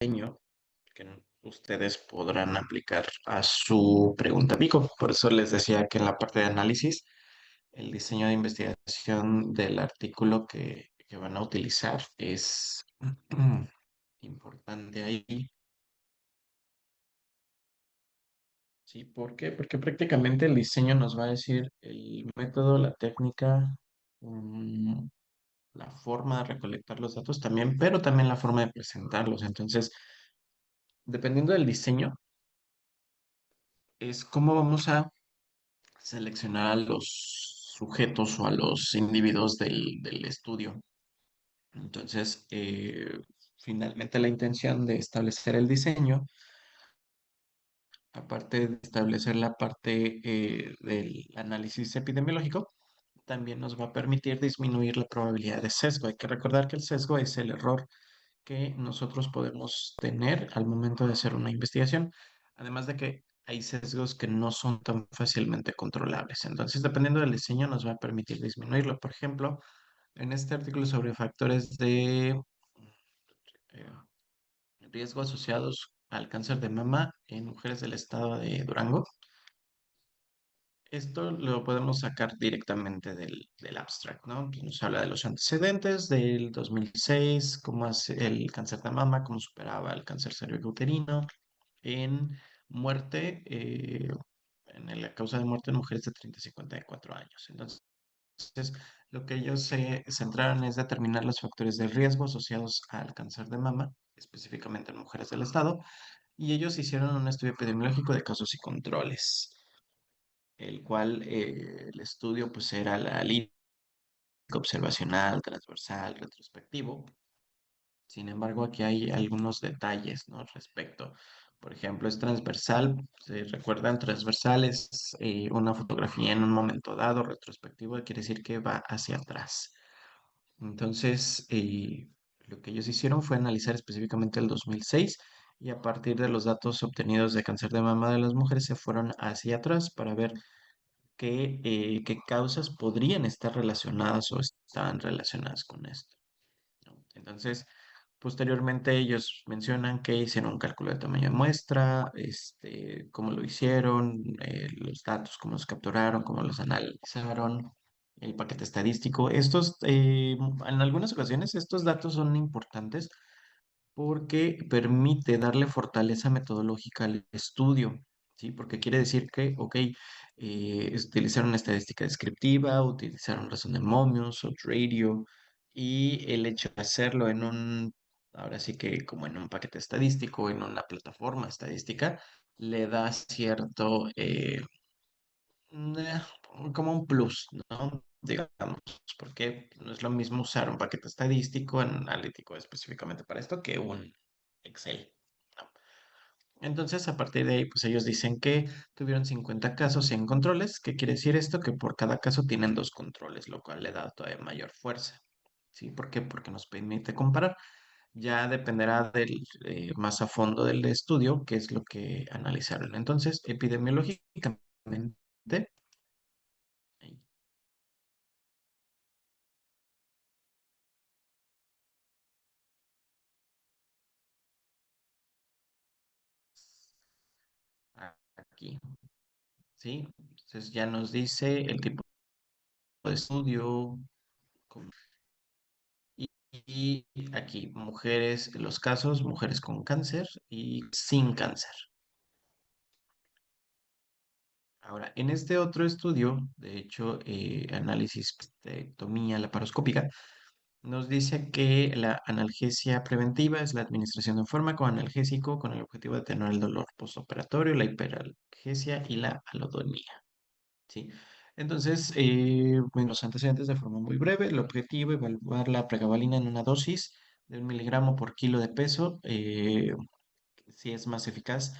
diseño que ustedes podrán aplicar a su pregunta Pico. Por eso les decía que en la parte de análisis, el diseño de investigación del artículo que van a utilizar es importante ahí. ¿Sí? ¿Por qué? Porque prácticamente el diseño nos va a decir el método, la técnica, mm, la forma de recolectar los datos también, pero también la forma de presentarlos. Entonces, dependiendo del diseño, es cómo vamos a seleccionar a los sujetos o a los individuos del estudio. Entonces, finalmente la intención de establecer el diseño, aparte de establecer la parte del análisis epidemiológico, también nos va a permitir disminuir la probabilidad de sesgo. Hay que recordar que el sesgo es el error que nosotros podemos tener al momento de hacer una investigación, además de que hay sesgos que no son tan fácilmente controlables. Entonces, dependiendo del diseño, nos va a permitir disminuirlo. Por ejemplo, en este artículo sobre factores de eh, riesgo asociados al cáncer de mama en mujeres del estado de Durango, esto lo podemos sacar directamente del abstract, ¿no? Pues nos habla de los antecedentes del 2006, cómo hace el cáncer de mama, cómo superaba el cáncer cervicouterino en muerte, en la causa de muerte en mujeres de 30 a 54 años. Entonces, lo que ellos se centraron es determinar los factores de riesgo asociados al cáncer de mama, específicamente en mujeres del estado, y ellos hicieron un estudio epidemiológico de casos y controles, el cual el estudio pues era la línea observacional, transversal, retrospectivo. Sin embargo, aquí hay algunos detalles, ¿no? Respecto, por ejemplo, es transversal, se recuerdan, transversal es una fotografía en un momento dado, retrospectivo quiere decir que va hacia atrás. Entonces, lo que ellos hicieron fue analizar específicamente el 2006 y a partir de los datos obtenidos de cáncer de mama de las mujeres se fueron hacia atrás para ver qué causas podrían estar relacionadas o estaban relacionadas con esto, ¿no? Entonces, posteriormente ellos mencionan que hicieron un cálculo de tamaño de muestra, cómo lo hicieron, los datos, cómo los capturaron, cómo los analizaron, el paquete estadístico. En algunas ocasiones, estos datos son importantes porque permite darle fortaleza metodológica al estudio, ¿sí? Porque quiere decir que, ok, utilizaron estadística descriptiva, utilizaron razón de momios o radio, y el hecho de hacerlo ahora sí que como en un paquete estadístico, en una plataforma estadística, le da cierto, eh, como un plus, ¿no? Digamos, porque no es lo mismo usar un paquete estadístico analítico específicamente para esto que un Excel, ¿no? Entonces, a partir de ahí, pues ellos dicen que tuvieron 50 casos, 100 controles. ¿Qué quiere decir esto? Que por cada caso tienen dos controles, lo cual le da todavía mayor fuerza. ¿Sí? ¿Por qué? Porque nos permite comparar. Ya dependerá más a fondo del estudio, qué es lo que analizaron. Entonces, epidemiológicamente, aquí, ¿sí? Entonces ya nos dice el tipo de estudio con- y aquí mujeres, los casos, mujeres con cáncer y sin cáncer. Ahora, en este otro estudio, de hecho, análisis de ectomía laparoscópica, nos dice que la analgesia preventiva es la administración de un fármaco analgésico con el objetivo de atenuar el dolor postoperatorio, la hiperalgesia y la alodomía. ¿Sí? Entonces, bueno, los antecedentes de forma muy breve, el objetivo, evaluar la pregabalina en una dosis de 1 miligramo por kilo de peso, si es más eficaz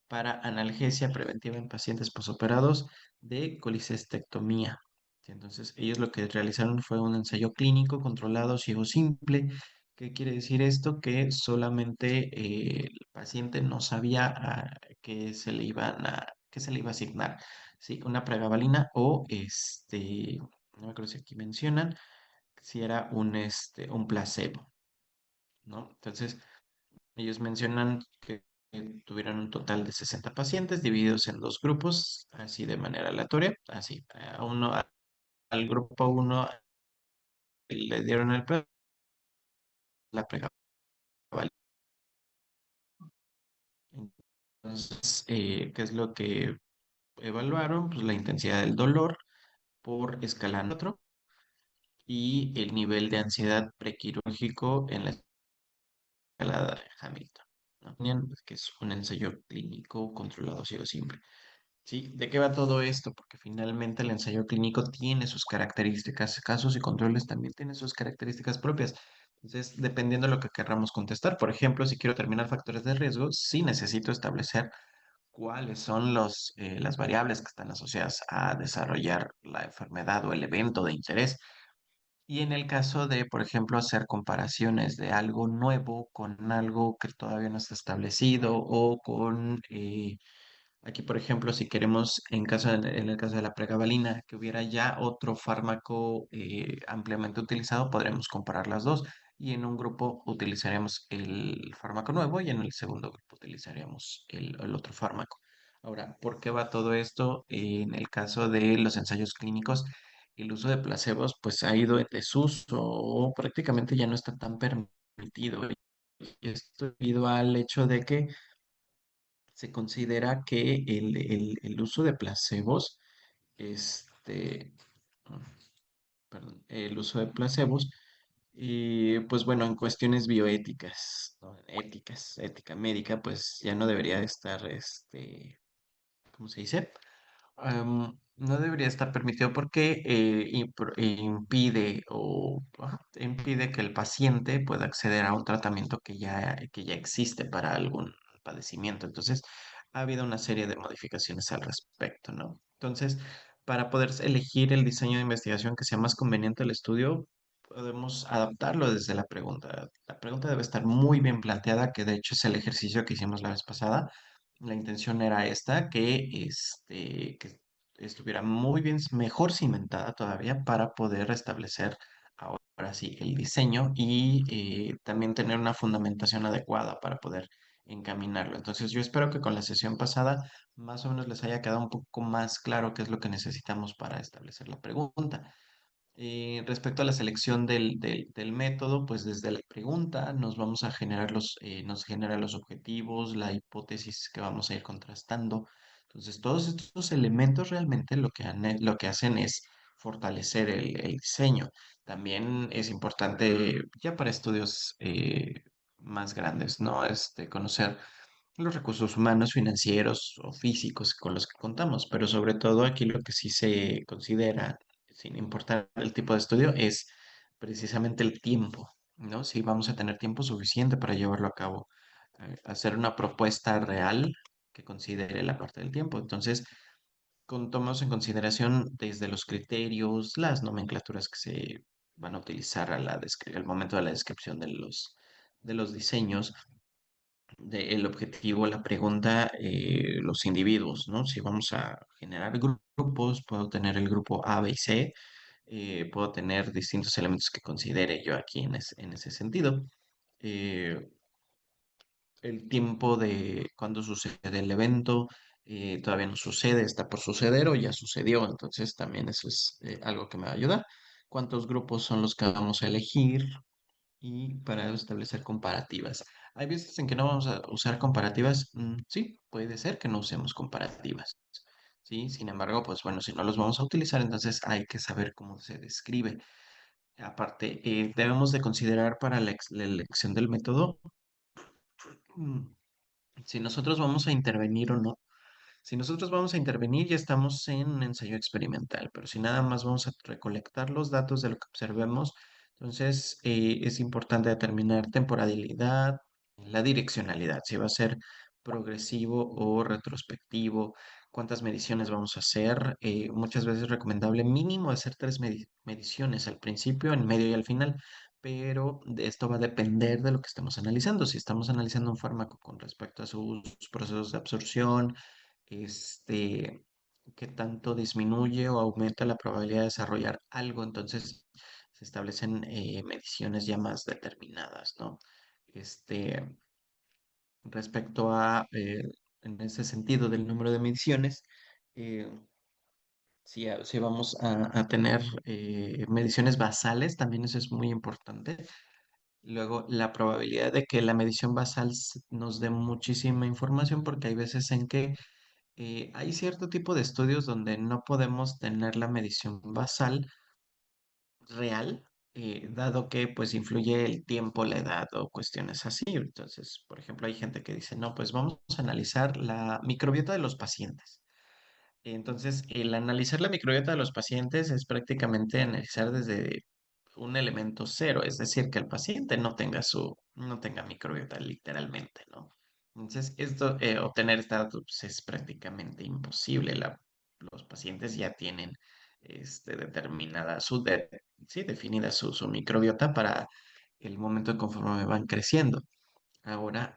para analgesia preventiva en pacientes posoperados de colicistectomía. Sí, entonces, ellos lo que realizaron fue un ensayo clínico controlado ciego simple. ¿Qué quiere decir esto? Que solamente el paciente no sabía qué se le iba a asignar, ¿sí? Una pregabalina o no me acuerdo si aquí mencionan, si era un placebo, ¿no? Entonces, Ellos mencionan que tuvieron un total de 60 pacientes divididos en dos grupos, así de manera aleatoria, así, al grupo uno le dieron el la pregabalina. Entonces, ¿qué es lo que evaluaron? Pues la intensidad del dolor por escala otro y el nivel de ansiedad prequirúrgico en la escala de Hamilton, ¿no? Que es un ensayo clínico controlado ciego simple. ¿Sí? ¿De qué va todo esto? Porque finalmente el ensayo clínico tiene sus características, casos y controles también tienen sus características propias. Entonces, dependiendo de lo que querramos contestar, por ejemplo, si quiero determinar factores de riesgo, sí necesito establecer cuáles son las variables que están asociadas a desarrollar la enfermedad o el evento de interés. Y en el caso de, por ejemplo, hacer comparaciones de algo nuevo con algo que todavía no está establecido o con aquí, por ejemplo, si queremos, en el caso de la pregabalina, que hubiera ya otro fármaco ampliamente utilizado, podremos comparar las dos. Y en un grupo utilizaremos el fármaco nuevo y en el segundo grupo utilizaremos el otro fármaco. Ahora, ¿por qué va todo esto? En el caso de los ensayos clínicos, el uso de placebos pues ha ido en desuso o prácticamente ya no está tan permitido. Y esto debido al hecho de que se considera que el uso de placebos, este, mm, perdón, el uso de placebos, pues bueno, en cuestiones bioéticas, ¿no? Éticas, ética médica, pues ya no debería estar, ¿cómo se dice? No debería estar permitido porque impide que el paciente pueda acceder a un tratamiento que ya existe para algún padecimiento. Entonces, ha habido una serie de modificaciones al respecto, ¿no? Entonces, para poder elegir el diseño de investigación que sea más conveniente al estudio, podemos adaptarlo desde la pregunta. La pregunta debe estar muy bien planteada, que de hecho es el ejercicio que hicimos la vez pasada. La intención era esta, que estuviera muy bien, mejor cimentada todavía para poder establecer ahora sí el diseño y también tener una fundamentación adecuada para poder encaminarlo. Entonces yo espero que con la sesión pasada más o menos les haya quedado un poco más claro qué es lo que necesitamos para establecer la pregunta. Respecto a la selección del método, pues desde la pregunta nos vamos a generar nos genera los objetivos, la hipótesis que vamos a ir contrastando. Entonces, todos estos elementos realmente lo que hacen es fortalecer el diseño. También es importante, ya para estudios más grandes, ¿no? Conocer los recursos humanos, financieros o físicos con los que contamos, pero sobre todo aquí lo que sí se considera, sin importar el tipo de estudio, es precisamente el tiempo, ¿no? Si vamos a tener tiempo suficiente para llevarlo a cabo, hacer una propuesta real que considere la parte del tiempo. Entonces, tomamos en consideración desde los criterios, las nomenclaturas que se van a utilizar al momento de la descripción de los diseños el objetivo, la pregunta, los individuos, ¿no? Si vamos a generar grupos, puedo tener el grupo A, B y C, puedo tener distintos elementos que considere yo aquí en ese sentido. Eh, el tiempo de cuando sucede el evento, todavía no sucede, está por suceder o ya sucedió, entonces también eso es algo que me va a ayudar. ¿Cuántos grupos son los que vamos a elegir? Y para establecer comparativas. Hay veces en que no vamos a usar comparativas, sí, puede ser que no usemos comparativas, ¿sí? Sin embargo, pues bueno, si no los vamos a utilizar, entonces hay que saber cómo se describe. Aparte, debemos de considerar para la elección del método, mm, si nosotros vamos a intervenir o no. Si nosotros vamos a intervenir, ya estamos en un ensayo experimental, pero si nada más vamos a recolectar los datos de lo que observemos, entonces es importante determinar temporalidad, la direccionalidad, si va a ser progresivo o retrospectivo, cuántas mediciones vamos a hacer. Muchas veces es recomendable mínimo hacer tres mediciones al principio, en medio y al final, pero de esto va a depender de lo que estemos analizando. Si estamos analizando un fármaco con respecto a sus procesos de absorción, este, qué tanto disminuye o aumenta la probabilidad de desarrollar algo, entonces se establecen mediciones ya más determinadas, ¿no? Este, respecto a, en ese sentido del número de mediciones, eh, si vamos a tener mediciones basales, también eso es muy importante. Luego, la probabilidad de que la medición basal nos dé muchísima información, porque hay veces en que hay cierto tipo de estudios donde no podemos tener la medición basal real, dado que pues influye el tiempo, la edad o cuestiones así. Entonces, por ejemplo, hay gente que dice, no, pues vamos a analizar la microbiota de los pacientes. Entonces, el analizar la microbiota de los pacientes es prácticamente analizar desde un elemento cero, es decir, que el paciente no tenga microbiota literalmente, ¿no? Entonces, obtener esta datos pues, es prácticamente imposible. Los pacientes ya tienen determinada sí, definida su microbiota para el momento conforme van creciendo. Ahora,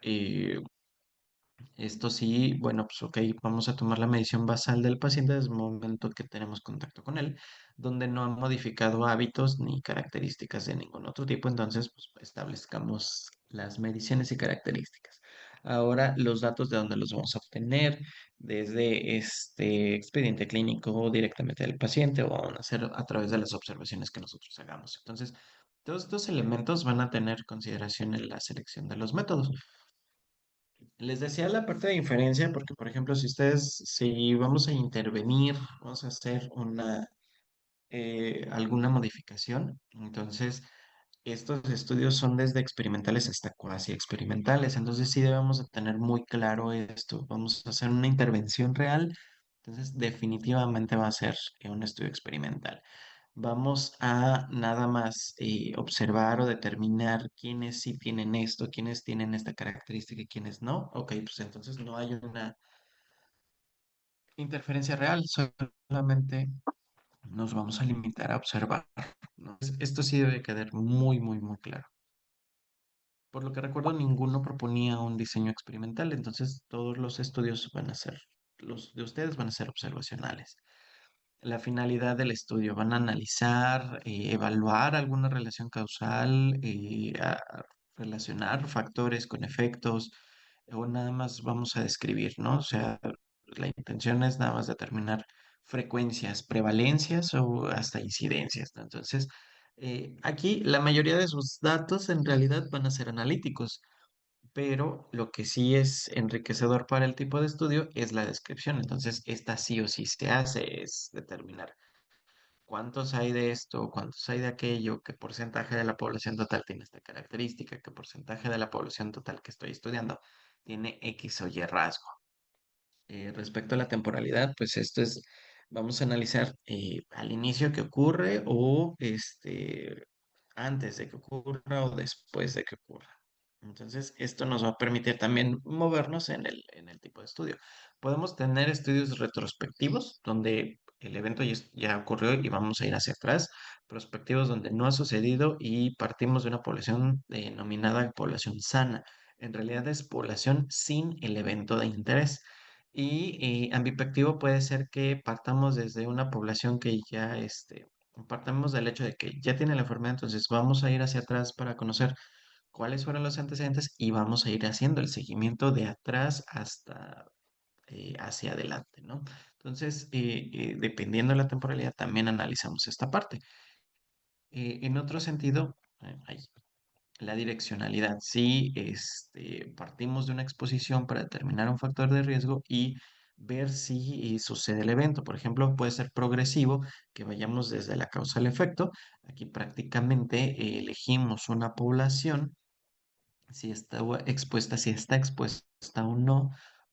esto sí, bueno, pues ok, vamos a tomar la medición basal del paciente desde el momento que tenemos contacto con él, donde no ha modificado hábitos ni características de ningún otro tipo, entonces pues establezcamos las mediciones y características. Ahora, los datos de dónde los vamos a obtener, desde este expediente clínico directamente del paciente o van a ser a través de las observaciones que nosotros hagamos. Entonces, todos estos elementos van a tener consideración en la selección de los métodos. Les decía la parte de inferencia porque, por ejemplo, si vamos a intervenir, vamos a hacer alguna modificación, entonces estos estudios son desde experimentales hasta cuasi experimentales, entonces sí debemos de tener muy claro esto. Vamos a hacer una intervención real, entonces definitivamente va a ser un estudio experimental. Vamos a nada más observar o determinar quiénes sí tienen esto, quiénes tienen esta característica y quiénes no. Ok, pues entonces no hay una interferencia real, solamente nos vamos a limitar a observar, ¿no? Esto sí debe quedar muy, muy, muy claro. Por lo que recuerdo, ninguno proponía un diseño experimental, entonces todos los estudios los de ustedes van a ser observacionales. La finalidad del estudio, van a analizar, evaluar alguna relación causal, relacionar factores con efectos, o nada más vamos a describir, ¿no? O sea, la intención es nada más determinar frecuencias, prevalencias o hasta incidencias, ¿no? Entonces, aquí la mayoría de sus datos en realidad van a ser analíticos, pero lo que sí es enriquecedor para el tipo de estudio es la descripción. Entonces, esta sí o sí se hace, es determinar cuántos hay de esto, cuántos hay de aquello, qué porcentaje de la población total tiene esta característica, qué porcentaje de la población total que estoy estudiando tiene X o Y rasgo. Respecto a la temporalidad, pues vamos a analizar al inicio que ocurre o antes de que ocurra o después de que ocurra. Entonces, esto nos va a permitir también movernos en el tipo de estudio. Podemos tener estudios retrospectivos, donde el evento ya ocurrió y vamos a ir hacia atrás, prospectivos donde no ha sucedido y partimos de una población denominada población sana. En realidad es población sin el evento de interés. Y ambipectivo puede ser que partamos desde una población que ya, partamos del hecho de que ya tiene la enfermedad, entonces vamos a ir hacia atrás para conocer cuáles fueron los antecedentes y vamos a ir haciendo el seguimiento de atrás hasta hacia adelante, ¿no? Entonces, dependiendo de la temporalidad, también analizamos esta parte. En otro sentido, ahí, la direccionalidad. Si partimos de una exposición para determinar un factor de riesgo y ver si sucede el evento. Por ejemplo, puede ser progresivo, que vayamos desde la causa al efecto. Aquí prácticamente elegimos una población si está expuesta o no,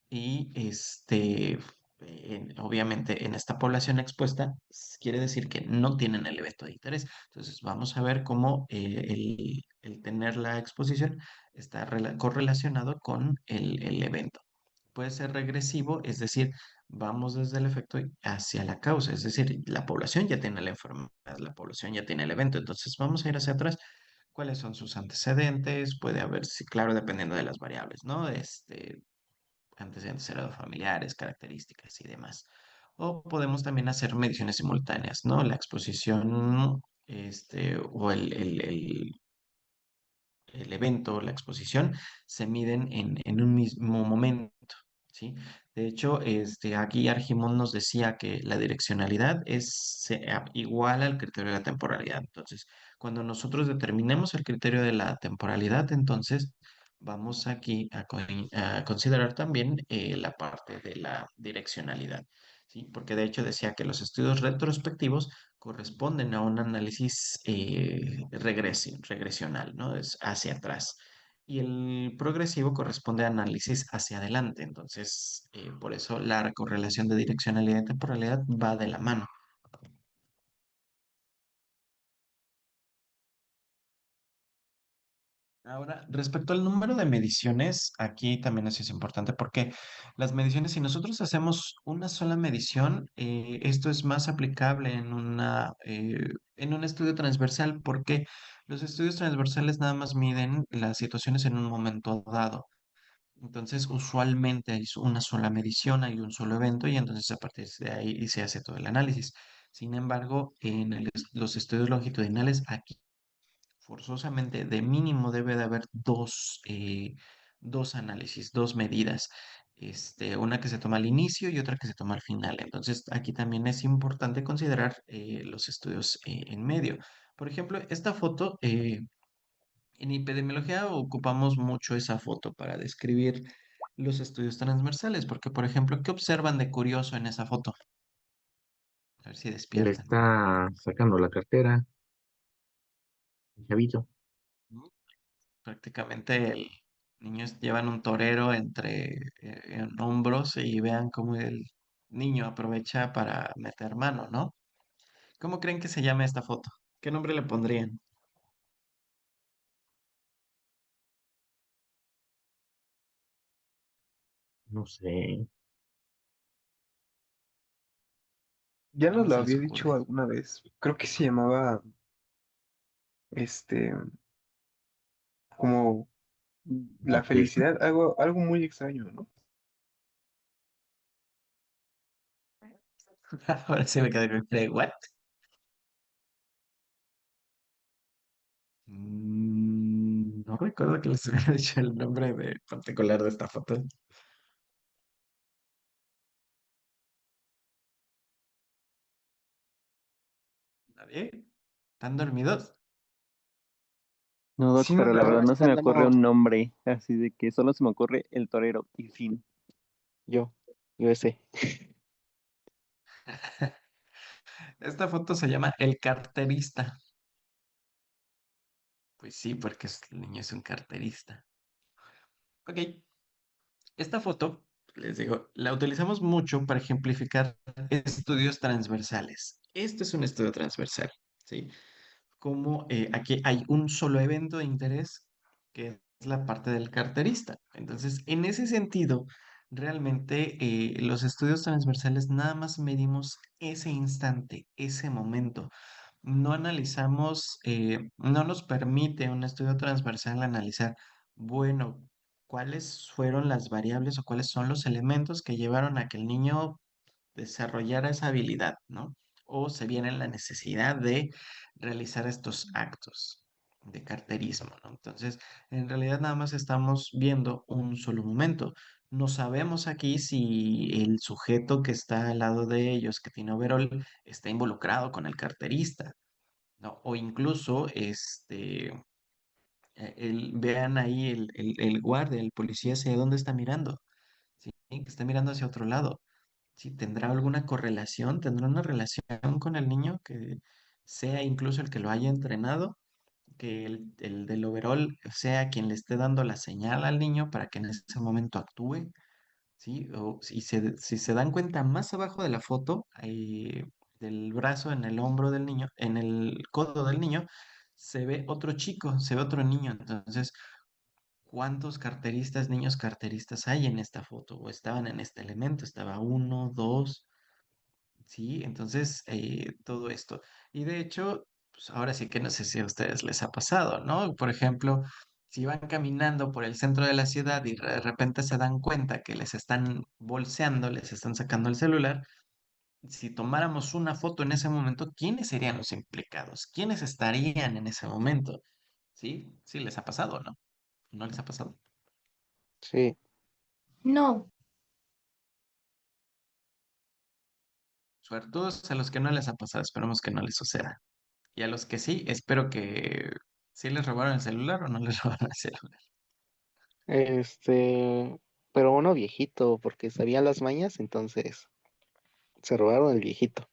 y obviamente en esta población expuesta quiere decir que no tienen el evento de interés. Entonces vamos a ver cómo el tener la exposición está correlacionado con el evento. Puede ser regresivo, es decir, vamos desde el efecto hacia la causa, es decir, la población ya tiene la enfermedad, la población ya tiene el evento, entonces vamos a ir hacia atrás. ¿Cuáles son sus antecedentes? Puede haber, sí, claro, dependiendo de las variables, ¿no? Antecedentes heredofamiliares, características y demás. O podemos también hacer mediciones simultáneas, ¿no? La exposición, o el evento, la exposición, se miden en un mismo momento, ¿sí? De hecho, aquí Argimón nos decía que la direccionalidad es igual al criterio de la temporalidad. Entonces, cuando nosotros determinemos el criterio de la temporalidad, entonces vamos aquí a considerar también la parte de la direccionalidad, ¿sí? Porque de hecho decía que los estudios retrospectivos corresponden a un análisis regresional, ¿no? Es hacia atrás. Y el progresivo corresponde a análisis hacia adelante. Entonces, por eso la correlación de direccionalidad y temporalidad va de la mano. Ahora, respecto al número de mediciones, aquí también eso es importante porque las mediciones, si nosotros hacemos una sola medición, esto es más aplicable en un estudio transversal porque los estudios transversales nada más miden las situaciones en un momento dado. Entonces, usualmente hay una sola medición, hay un solo evento y entonces a partir de ahí se hace todo el análisis. Sin embargo, los estudios longitudinales, aquí forzosamente de mínimo debe de haber dos análisis, dos medidas. Una que se toma al inicio y otra que se toma al final. Entonces, aquí también es importante considerar los estudios en medio. Por ejemplo, esta foto, en epidemiología ocupamos mucho esa foto para describir los estudios transversales, porque, por ejemplo, ¿qué observan de curioso en esa foto? A ver si Le despiertan. está sacando la cartera, el chavito. ¿No? Prácticamente el niño llevan un torero en hombros y vean cómo el niño aprovecha para meter mano, ¿no? ¿Cómo creen que se llama esta foto? ¿Qué nombre le pondrían? No sé, Ya ¿Qué nos más lo se les había ocurre? dicho alguna vez. Creo que se llamaba, este, como la la fiesta. felicidad, algo muy extraño, ¿no? Ahora sí me quedé con ¿what? No recuerdo que les hubiera dicho el nombre particular de esta foto. ¿Nadie? ¿Están dormidos? No, Doc, Sí, no, pero la la verdad verdad es no que se me ocurre andamos. un nombre, así de que solo se me ocurre el torero y fin. Yo, yo ese. Esta foto se llama El carterista. Pues sí, porque el niño es un carterista. Ok, esta foto, les digo, la utilizamos mucho para ejemplificar estudios transversales. Este es un estudio transversal, ¿sí? Como aquí hay un solo evento de interés, que es la parte del carterista. Entonces, en ese sentido, realmente los estudios transversales nada más medimos ese instante, ese momento. No analizamos, no nos permite un estudio transversal analizar, bueno, cuáles fueron las variables o cuáles son los elementos que llevaron a que el niño desarrollara esa habilidad, ¿no? O se viene la necesidad de realizar estos actos de carterismo, ¿no? Entonces, en realidad nada más estamos viendo un solo momento. No sabemos aquí si el sujeto que está al lado de ellos, que tiene overol, está involucrado con el carterista, ¿no? O incluso, vean ahí el guardia, el policía, hacia dónde está mirando, ¿sí? Que está mirando hacia otro lado. Si tendrá alguna correlación, tendrá una relación con el niño que sea incluso el que lo haya entrenado, que el del overall sea quien le esté dando la señal al niño para que en ese momento actúe, ¿sí? O si se dan cuenta más abajo de la foto, del brazo en el hombro del niño, en el codo del niño, se ve otro chico, se ve otro niño. Entonces, ¿cuántos carteristas, niños carteristas hay en esta foto? O estaban en este elemento, estaba uno, dos. Sí, entonces todo esto. Y de hecho, pues ahora sí que no sé si a ustedes les ha pasado, ¿no? Por ejemplo, si van caminando por el centro de la ciudad y de repente se dan cuenta que les están bolseando, les están sacando el celular, si tomáramos una foto en ese momento, ¿quiénes serían los implicados? ¿Quiénes estarían en ese momento? ¿Sí? Sí, les ha pasado, ¿no? ¿No les ha pasado? Sí. No, Suertudos a los que no les ha pasado, esperemos que no les suceda. Y a los que sí, espero que sí les robaron el celular o no les robaron el celular. Este, pero uno viejito, porque sabía las mañas, entonces se robaron el viejito.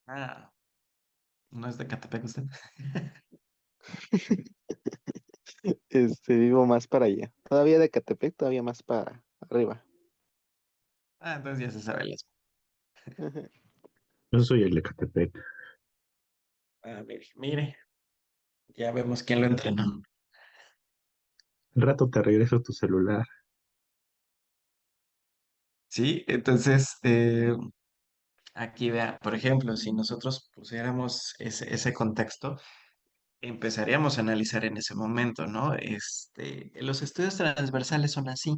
Ah, ¿no es de Catepec usted? Vivo más para allá. Todavía de Catepec, todavía más para arriba. Ah, entonces ya se sabe las. Yo soy el de Catepec. Ah, mire, ya vemos quién lo entrenó. Al rato te regreso tu celular. Sí, entonces aquí vea, por ejemplo, si nosotros pusiéramos ese contexto, empezaríamos a analizar en ese momento, ¿no? Los estudios transversales son así.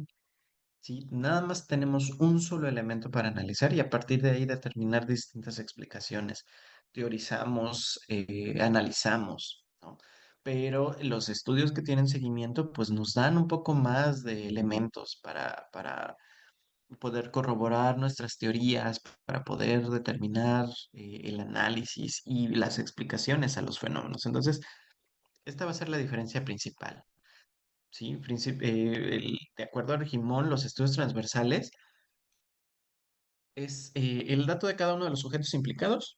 ¿Sí? Nada más tenemos un solo elemento para analizar y a partir de ahí determinar distintas explicaciones. Teorizamos, analizamos, ¿no? Pero los estudios que tienen seguimiento, pues nos dan un poco más de elementos para poder corroborar nuestras teorías, para poder determinar el análisis y las explicaciones a los fenómenos. Entonces, esta va a ser la diferencia principal. ¿Sí? De acuerdo a Argimón, los estudios transversales es el dato de cada uno de los sujetos implicados,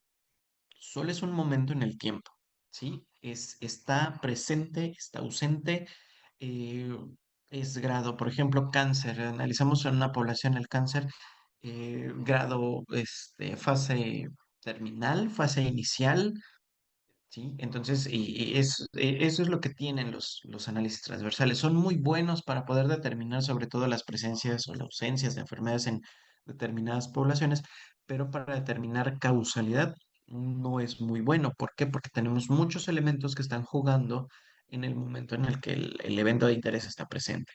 solo es un momento en el tiempo, ¿sí? Está presente, está ausente, eh, es grado, por ejemplo, cáncer, analizamos en una población el cáncer, grado, fase terminal, fase inicial, ¿sí? Entonces, eso es lo que tienen los análisis transversales. Son muy buenos para poder determinar sobre todo las presencias o las ausencias de enfermedades en determinadas poblaciones, pero para determinar causalidad no es muy bueno. ¿Por qué? Porque tenemos muchos elementos que están jugando en el momento en el que el evento de interés está presente.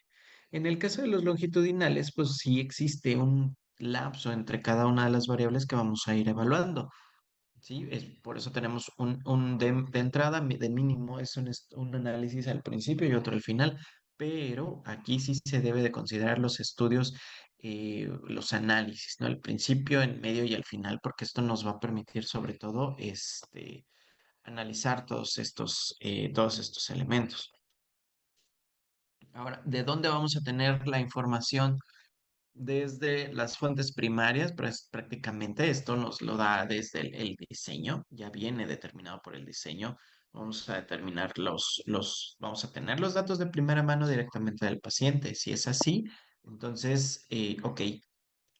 En el caso de los longitudinales, pues sí existe un lapso entre cada una de las variables que vamos a ir evaluando. Sí, por eso tenemos de entrada, de mínimo, es un análisis al principio y otro al final, pero aquí sí se debe de considerar los estudios, los análisis, ¿no? Al principio, en medio y al final, porque esto nos va a permitir sobre todo analizar todos estos elementos. Ahora, ¿de dónde vamos a tener la información? Desde las fuentes primarias, pues prácticamente esto nos lo da desde el diseño, ya viene determinado por el diseño. Vamos a determinar vamos a tener los datos de primera mano directamente del paciente. Si es así, entonces, ok,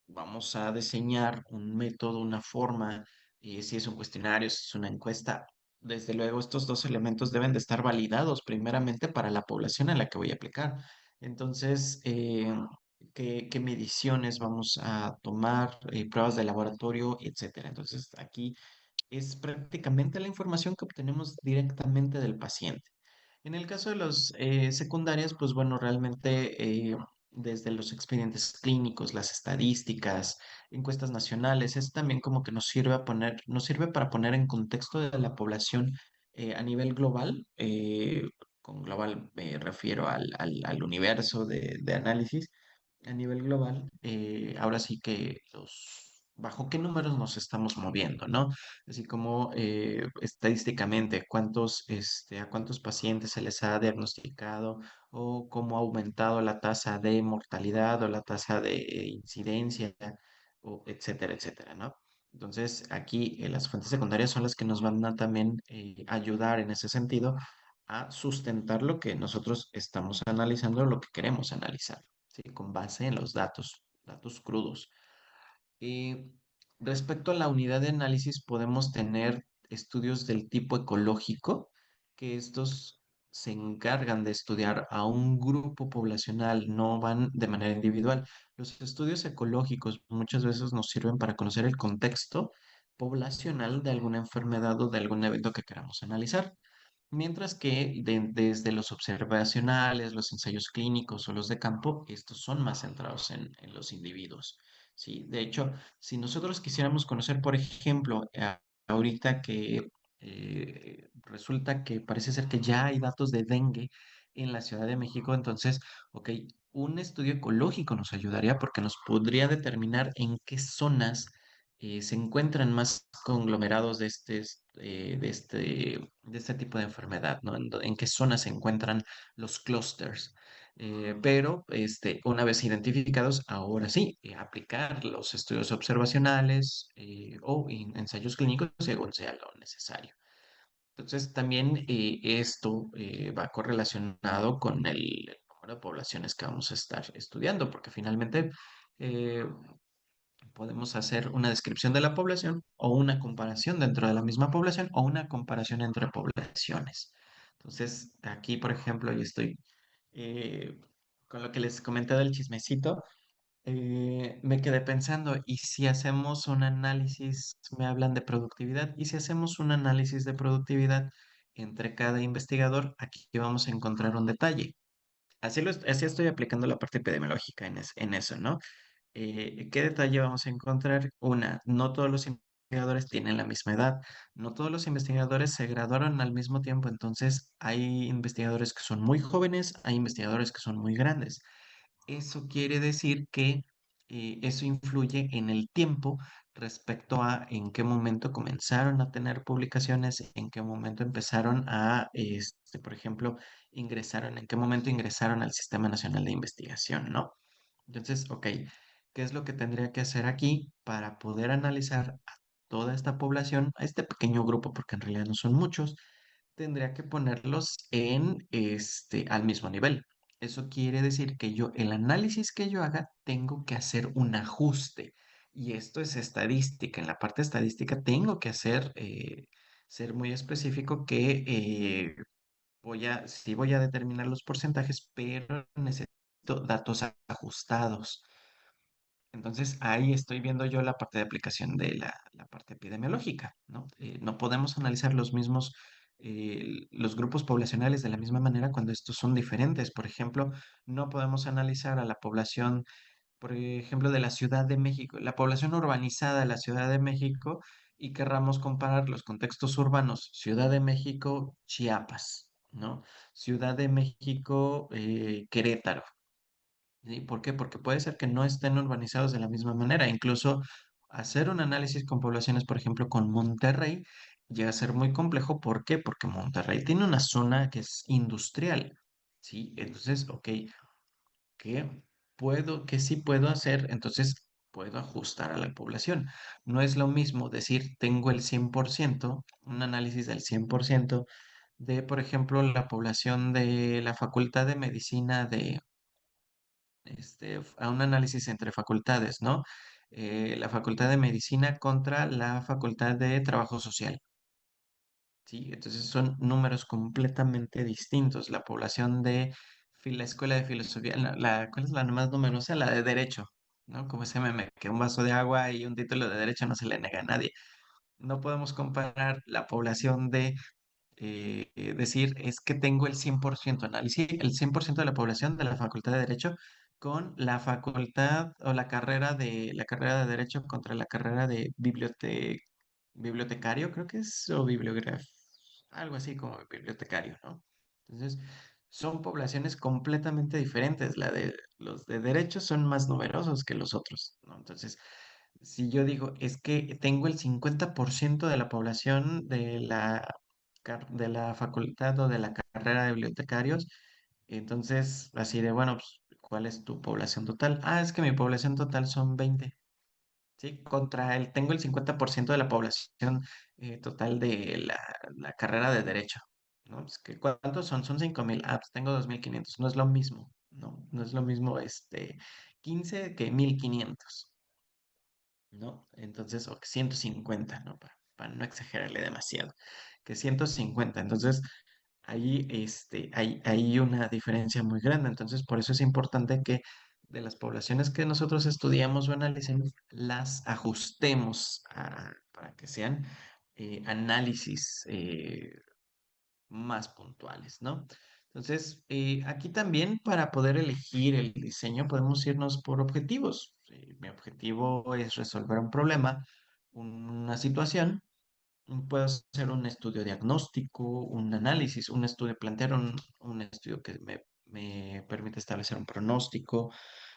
vamos a diseñar un método, una forma, si es un cuestionario, si es una encuesta. Desde luego, estos dos elementos deben de estar validados primeramente para la población a la que voy a aplicar. Entonces, ¿qué mediciones vamos a tomar? Pruebas de laboratorio, etcétera. Entonces, aquí es prácticamente la información que obtenemos directamente del paciente. En el caso de los secundarias, pues bueno, realmente desde los expedientes clínicos, las estadísticas, encuestas nacionales, es también como que nos sirve para poner en contexto de la población a nivel global. Con global me refiero al universo de análisis a nivel global. Ahora sí que bajo qué números nos estamos moviendo, ¿no? Así como estadísticamente a cuántos pacientes se les ha diagnosticado o cómo ha aumentado la tasa de mortalidad o la tasa de incidencia, o etcétera, etcétera, ¿no? Entonces, aquí las fuentes secundarias son las que nos van a también ayudar en ese sentido a sustentar lo que nosotros estamos analizando, lo que queremos analizar, ¿sí? Con base en los datos crudos. Y respecto a la unidad de análisis, podemos tener estudios del tipo ecológico, que estos se encargan de estudiar a un grupo poblacional, no van de manera individual. Los estudios ecológicos muchas veces nos sirven para conocer el contexto poblacional de alguna enfermedad o de algún evento que queramos analizar. Mientras que desde los observacionales, los ensayos clínicos o los de campo, estos son más centrados en los individuos. ¿Sí? De hecho, si nosotros quisiéramos conocer, por ejemplo, ahorita que Resulta que parece ser que ya hay datos de dengue en la Ciudad de México, entonces, ok, un estudio ecológico nos ayudaría porque nos podría determinar en qué zonas se encuentran más conglomerados de este tipo de enfermedad, ¿no? En qué zonas se encuentran los clústeres. Pero una vez identificados, ahora sí, aplicar los estudios observacionales ensayos clínicos según sea lo necesario. Entonces, también esto va correlacionado con el número de poblaciones que vamos a estar estudiando, porque finalmente eh, podemos hacer una descripción de la población o una comparación dentro de la misma población o una comparación entre poblaciones. Entonces, aquí, por ejemplo, yo estoy eh, con lo que les comenté del chismecito, me quedé pensando, ¿y si hacemos un análisis, me hablan de productividad, y si hacemos un análisis de productividad entre cada investigador, aquí vamos a encontrar un detalle. Así estoy aplicando la parte epidemiológica en eso, ¿no? ¿Qué detalle vamos a encontrar? Una, no todos los investigadores tienen la misma edad, no todos los investigadores se graduaron al mismo tiempo, entonces hay investigadores que son muy jóvenes, hay investigadores que son muy grandes. Eso quiere decir que eso influye en el tiempo respecto a en qué momento comenzaron a tener publicaciones, en qué momento empezaron por ejemplo, en qué momento ingresaron al Sistema Nacional de Investigación, ¿no? Entonces, ok, ¿qué es lo que tendría que hacer aquí para poder analizar a toda esta población, a este pequeño grupo, porque en realidad no son muchos? Tendría que ponerlos al mismo nivel. Eso quiere decir que el análisis que yo haga, tengo que hacer un ajuste. Y esto es estadística. En la parte estadística tengo que ser muy específico que sí voy a determinar los porcentajes, pero necesito datos ajustados. Entonces ahí estoy viendo yo la parte de aplicación de la parte epidemiológica, ¿no? No podemos analizar los grupos poblacionales de la misma manera cuando estos son diferentes. Por ejemplo, no podemos analizar a la población, por ejemplo, de la Ciudad de México, la población urbanizada de la Ciudad de México, y querramos comparar los contextos urbanos, Ciudad de México, Chiapas, ¿no? Ciudad de México, Querétaro. ¿Sí? ¿Por qué? Porque puede ser que no estén urbanizados de la misma manera. Incluso hacer un análisis con poblaciones, por ejemplo, con Monterrey, llega a ser muy complejo. ¿Por qué? Porque Monterrey tiene una zona que es industrial. ¿Sí? Entonces, ok, qué sí puedo hacer? Entonces, puedo ajustar a la población. No es lo mismo decir, tengo el 100%, un análisis del 100% de, por ejemplo, la población de la Facultad de Medicina a un análisis entre facultades, ¿no? La Facultad de Medicina contra la Facultad de Trabajo Social, ¿sí? Entonces son números completamente distintos. La población de la Escuela de Filosofía, ¿cuál es la más numerosa? La de Derecho, ¿no? Como ese meme, que un vaso de agua y un título de Derecho no se le nega a nadie. No podemos comparar la población decir es que tengo el 100% análisis, el 100% de la población de la Facultad de Derecho con la facultad o la carrera de Derecho contra la carrera de bibliotecario, creo que es, o bibliógrafo, algo así como bibliotecario, ¿no? Entonces, son poblaciones completamente diferentes. Los de Derecho son más numerosos que los otros, ¿no? Entonces, si yo digo, es que tengo el 50% de la población de la facultad o de la carrera de bibliotecarios, entonces, así de, bueno, pues, ¿cuál es tu población total? Ah, es que mi población total son 20, ¿sí? Tengo el 50% de la población total de la carrera de Derecho, ¿no? Pues, ¿cuántos son? Son 5,000. Ah, pues tengo 2,500. No es lo mismo, ¿no? No es lo mismo 15 que 1,500. ¿No? Entonces, o que 150, ¿no? Para no exagerarle demasiado, que 150. Entonces, ahí hay una diferencia muy grande. Entonces, por eso es importante que de las poblaciones que nosotros estudiamos o analicemos, las ajustemos para que sean análisis más puntuales, ¿no? Entonces, aquí también para poder elegir el diseño podemos irnos por objetivos. Mi objetivo es resolver un problema, una situación, Puedo hacer un estudio diagnóstico, un análisis, un estudio, plantear un estudio que me permite establecer un pronóstico,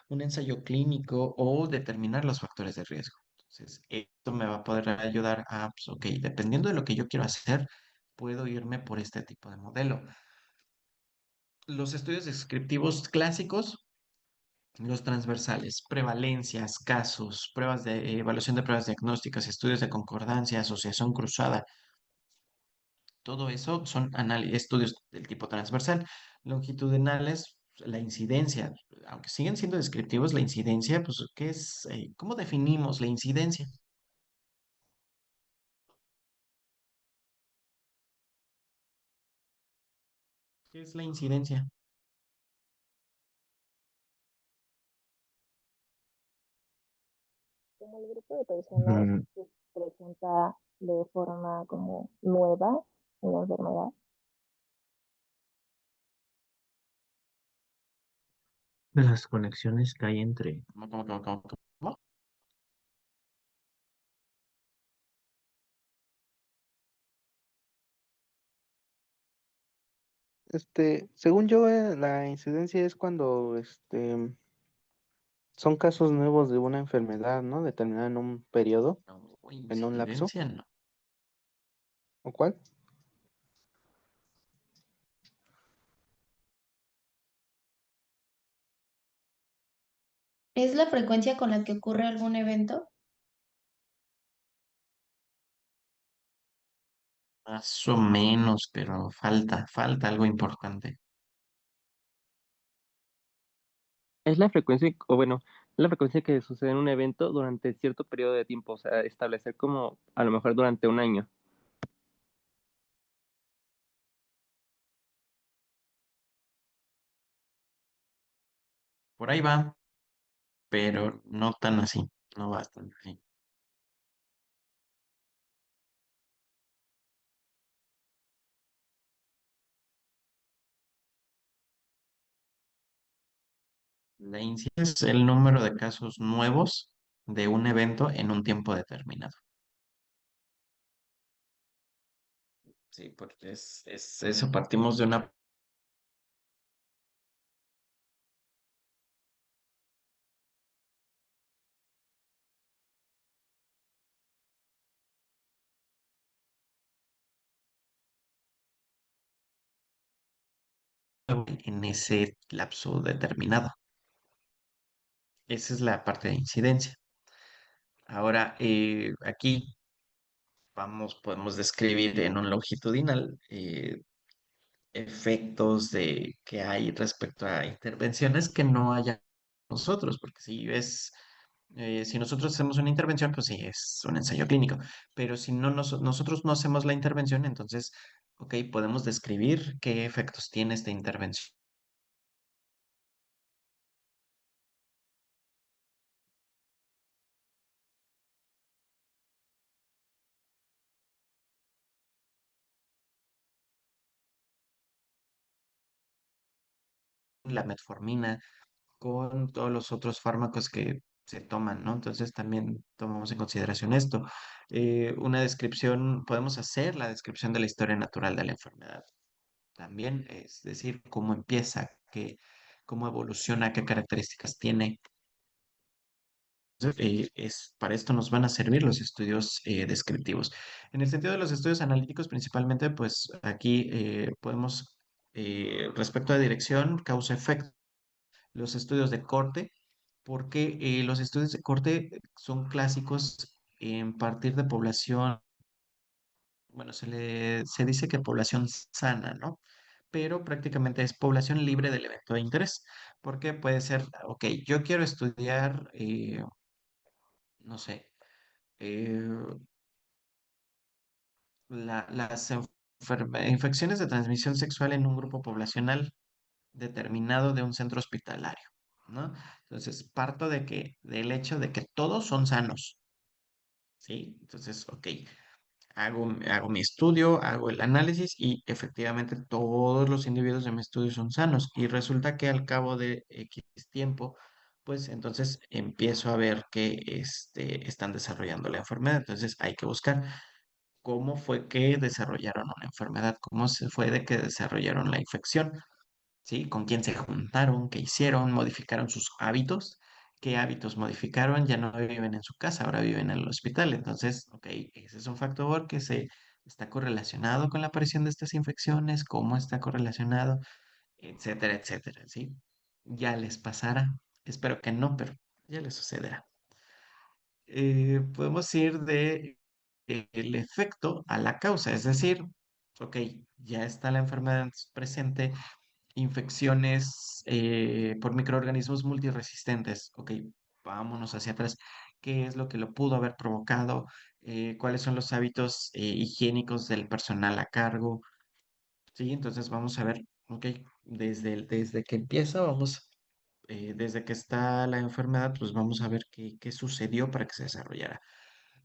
un ensayo clínico o determinar los factores de riesgo. Entonces, esto me va a poder ayudar a, pues, ok, dependiendo de lo que yo quiero hacer, puedo irme por este tipo de modelo. Los estudios descriptivos clásicos, los transversales, prevalencias, casos, pruebas de evaluación de pruebas diagnósticas, estudios de concordancia, asociación cruzada, todo eso son estudios del tipo transversal. Longitudinales, la incidencia, aunque siguen siendo descriptivos, la incidencia, pues, ¿qué es? ¿Cómo definimos la incidencia? ¿Qué es la incidencia? Como el grupo de personas Mm, que presenta de forma como nueva una enfermedad. las conexiones que hay entre. ¿Cómo? Según yo, la incidencia es cuando son casos nuevos de una enfermedad, ¿no? Determinada en un periodo, No, en un lapso. incidencia no. ¿O cuál? ¿Es la frecuencia con la que ocurre algún evento? Más o menos, pero falta algo importante. Es la frecuencia, o bueno, la frecuencia que sucede en un evento durante cierto periodo de tiempo, o sea, establecer como a lo mejor durante un año. Por ahí va, pero no tan así, no bastante así. La incidencia es el número de casos nuevos de un evento en un tiempo determinado. Sí, porque es eso, partimos de una en ese lapso determinado. Esa es la parte de incidencia. Ahora, aquí podemos describir en un longitudinal efectos de que hay respecto a intervenciones que no haya nosotros, porque si nosotros hacemos una intervención, pues sí, es un ensayo clínico, pero si no nosotros no hacemos la intervención, entonces, ok, podemos describir qué efectos tiene esta intervención. La metformina con todos los otros fármacos que se toman, ¿no? Entonces también tomamos en consideración esto. Una descripción, podemos hacer la descripción de la historia natural de la enfermedad también, es decir, cómo empieza, cómo evoluciona, qué características tiene. Para esto nos van a servir los estudios descriptivos. En el sentido de los estudios analíticos, principalmente, pues aquí podemos, respecto a dirección, causa-efecto, los estudios de corte, porque los estudios de corte son clásicos en partir de población, bueno, se dice que población sana, ¿no? Pero prácticamente es población libre del evento de interés, porque puede ser, ok, yo quiero estudiar, no sé, eh, las infecciones de transmisión sexual en un grupo poblacional determinado de un centro hospitalario, ¿no? Entonces, parto del hecho de que todos son sanos, ¿sí? Entonces, ok, hago mi estudio, hago el análisis y efectivamente todos los individuos de mi estudio son sanos. Y resulta que al cabo de X tiempo, pues entonces empiezo a ver que están desarrollando la enfermedad. Entonces hay que buscar. cómo fue que desarrollaron una enfermedad, cómo se fue de que desarrollaron la infección, ¿sí? Con quién se juntaron, qué hicieron, modificaron sus hábitos, qué hábitos modificaron, ya no viven en su casa, ahora viven en el hospital. Entonces, ok, ese es un factor que se está correlacionado con la aparición de estas infecciones, cómo está correlacionado, etcétera, etcétera, ¿sí? Ya les pasará, espero que no, pero ya les sucederá. Podemos ir de el efecto a la causa, es decir, ok, ya está la enfermedad presente, infecciones por microorganismos multiresistentes. Ok, vámonos hacia atrás. ¿Qué es lo que lo pudo haber provocado? ¿Cuáles son los hábitos higiénicos del personal a cargo? Sí, entonces vamos a ver, ok, desde que empieza, desde que está la enfermedad, pues vamos a ver qué sucedió para que se desarrollara.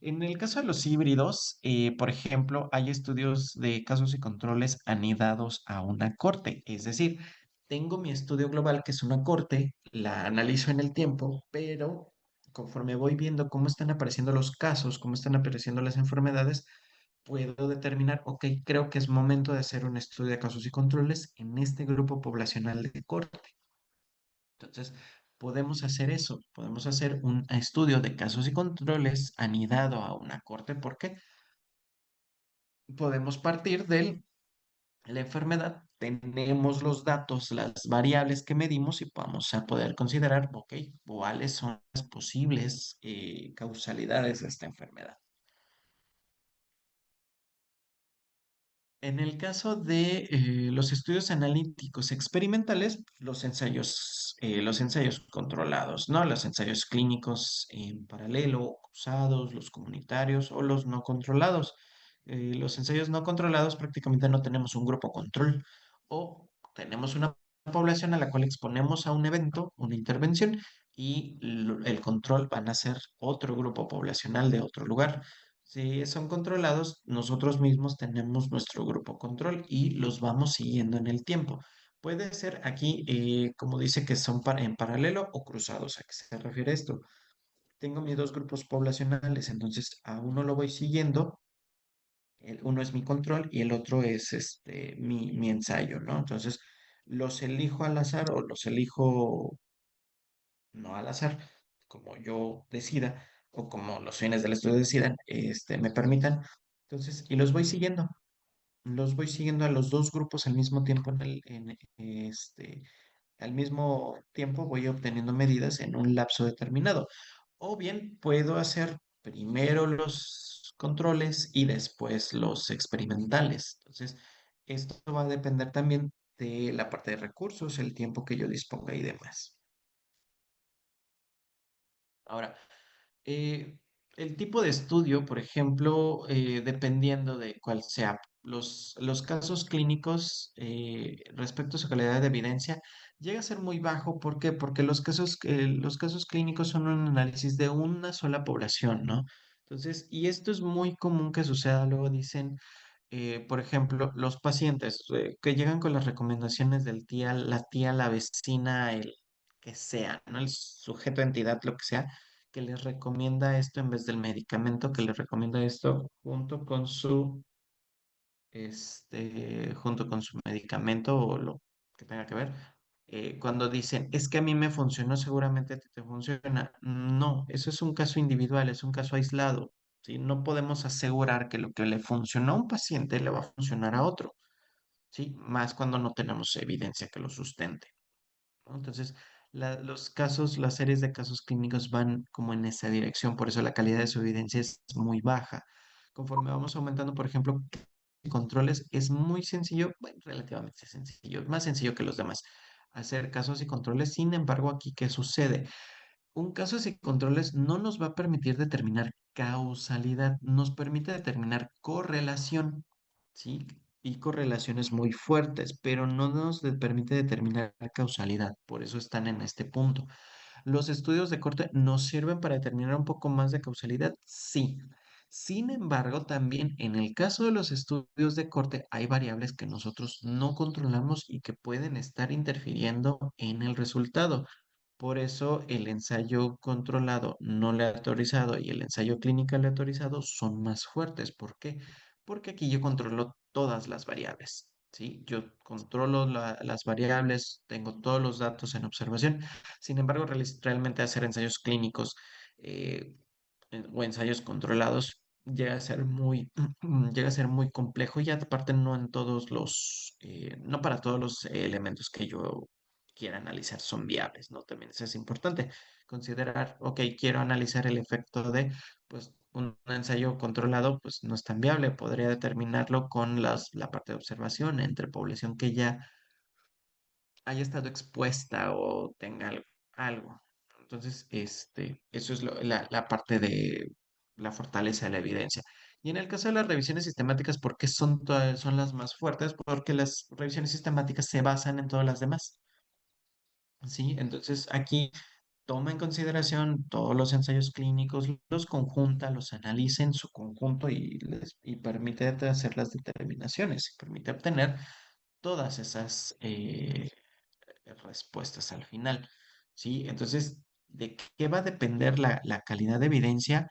En el caso de los híbridos, por ejemplo, hay estudios de casos y controles anidados a una corte. Es decir, tengo mi estudio global, que es una corte, la analizo en el tiempo, pero conforme voy viendo cómo están apareciendo los casos, cómo están apareciendo las enfermedades, puedo determinar, ok, creo que es momento de hacer un estudio de casos y controles en este grupo poblacional de corte. Entonces, podemos hacer eso, podemos hacer un estudio de casos y controles anidado a una corte porque podemos partir de la enfermedad, tenemos los datos, las variables que medimos y vamos a poder considerar, ok, cuáles son las posibles causalidades de esta enfermedad. En el caso de los estudios analíticos experimentales, los ensayos controlados, ¿no? Los ensayos clínicos en paralelo, cruzados, los comunitarios o los no controlados. Los ensayos no controlados prácticamente no tenemos un grupo control o tenemos una población a la cual exponemos a un evento, una intervención, y el control van a ser otro grupo poblacional de otro lugar. Si son controlados, nosotros mismos tenemos nuestro grupo control y los vamos siguiendo en el tiempo. Puede ser aquí, como dice, que son en paralelo o cruzados. ¿A qué se refiere esto? Tengo mis dos grupos poblacionales, entonces a uno lo voy siguiendo, uno es mi control y el otro es mi ensayo, ¿no? Entonces, los elijo al azar o los elijo no al azar, como yo decida o como los fines del estudio decidan, me permitan. Entonces, y los voy siguiendo a los dos grupos al mismo tiempo al mismo tiempo voy obteniendo medidas en un lapso determinado. O bien puedo hacer primero los controles y después los experimentales. Entonces, esto va a depender también de la parte de recursos, el tiempo que yo disponga y demás. Ahora, eh, el tipo de estudio, por ejemplo, dependiendo de cuál sea, los casos clínicos respecto a su calidad de evidencia llega a ser muy bajo. ¿Por qué? Porque los casos clínicos son un análisis de una sola población, ¿no? Entonces, y esto es muy común que suceda. Luego dicen, por ejemplo, los pacientes que llegan con las recomendaciones del tía, la vecina, el que sea, ¿no? El sujeto, entidad, lo que sea, que les recomienda esto en vez del medicamento, que les recomienda esto junto con su medicamento o lo que tenga que ver. Cuando dicen, es que a mí me funcionó, seguramente a ti te funciona. No, eso es un caso individual, es un caso aislado. ¿Sí? No podemos asegurar que lo que le funcionó a un paciente le va a funcionar a otro, ¿sí? Más cuando no tenemos evidencia que lo sustente, ¿no? Entonces, las series de casos clínicos van como en esa dirección, por eso la calidad de su evidencia es muy baja. Conforme vamos aumentando, por ejemplo, controles, es muy sencillo, bueno, relativamente sencillo, más sencillo que los demás, hacer casos y controles. Sin embargo, aquí, ¿qué sucede? Un caso y controles no nos va a permitir determinar causalidad, nos permite determinar correlación, ¿sí? Y correlaciones muy fuertes, pero no nos permite determinar causalidad. Por eso están en este punto. ¿Los estudios de corte nos sirven para determinar un poco más de causalidad? Sí. Sin embargo, también en el caso de los estudios de corte hay variables que nosotros no controlamos y que pueden estar interfiriendo en el resultado. Por eso el ensayo controlado no aleatorizado y el ensayo clínico aleatorizado son más fuertes. ¿Por qué? porque aquí yo controlo todas las variables, ¿sí? Yo controlo las variables, tengo todos los datos en observación. Sin embargo, realmente hacer ensayos clínicos eh, o ensayos controlados llega a ser muy, llega a ser muy complejo y aparte no en todos no para todos los elementos que yo quiera analizar son viables, ¿no? También eso es importante considerar, ok, quiero analizar el efecto de, pues, un ensayo controlado, pues, no es tan viable, podría determinarlo con la parte de observación entre población que ya haya estado expuesta o tenga algo. Entonces, eso es la parte de la fortaleza de la evidencia. Y en el caso de las revisiones sistemáticas, ¿por qué son las más fuertes? Porque las revisiones sistemáticas se basan en todas las demás. ¿Sí? Entonces, aquí toma en consideración todos los ensayos clínicos, los conjunta, los analiza en su conjunto y permite hacer las determinaciones, y permite obtener todas esas respuestas al final. ¿Sí? Entonces, ¿de qué va a depender la calidad de evidencia?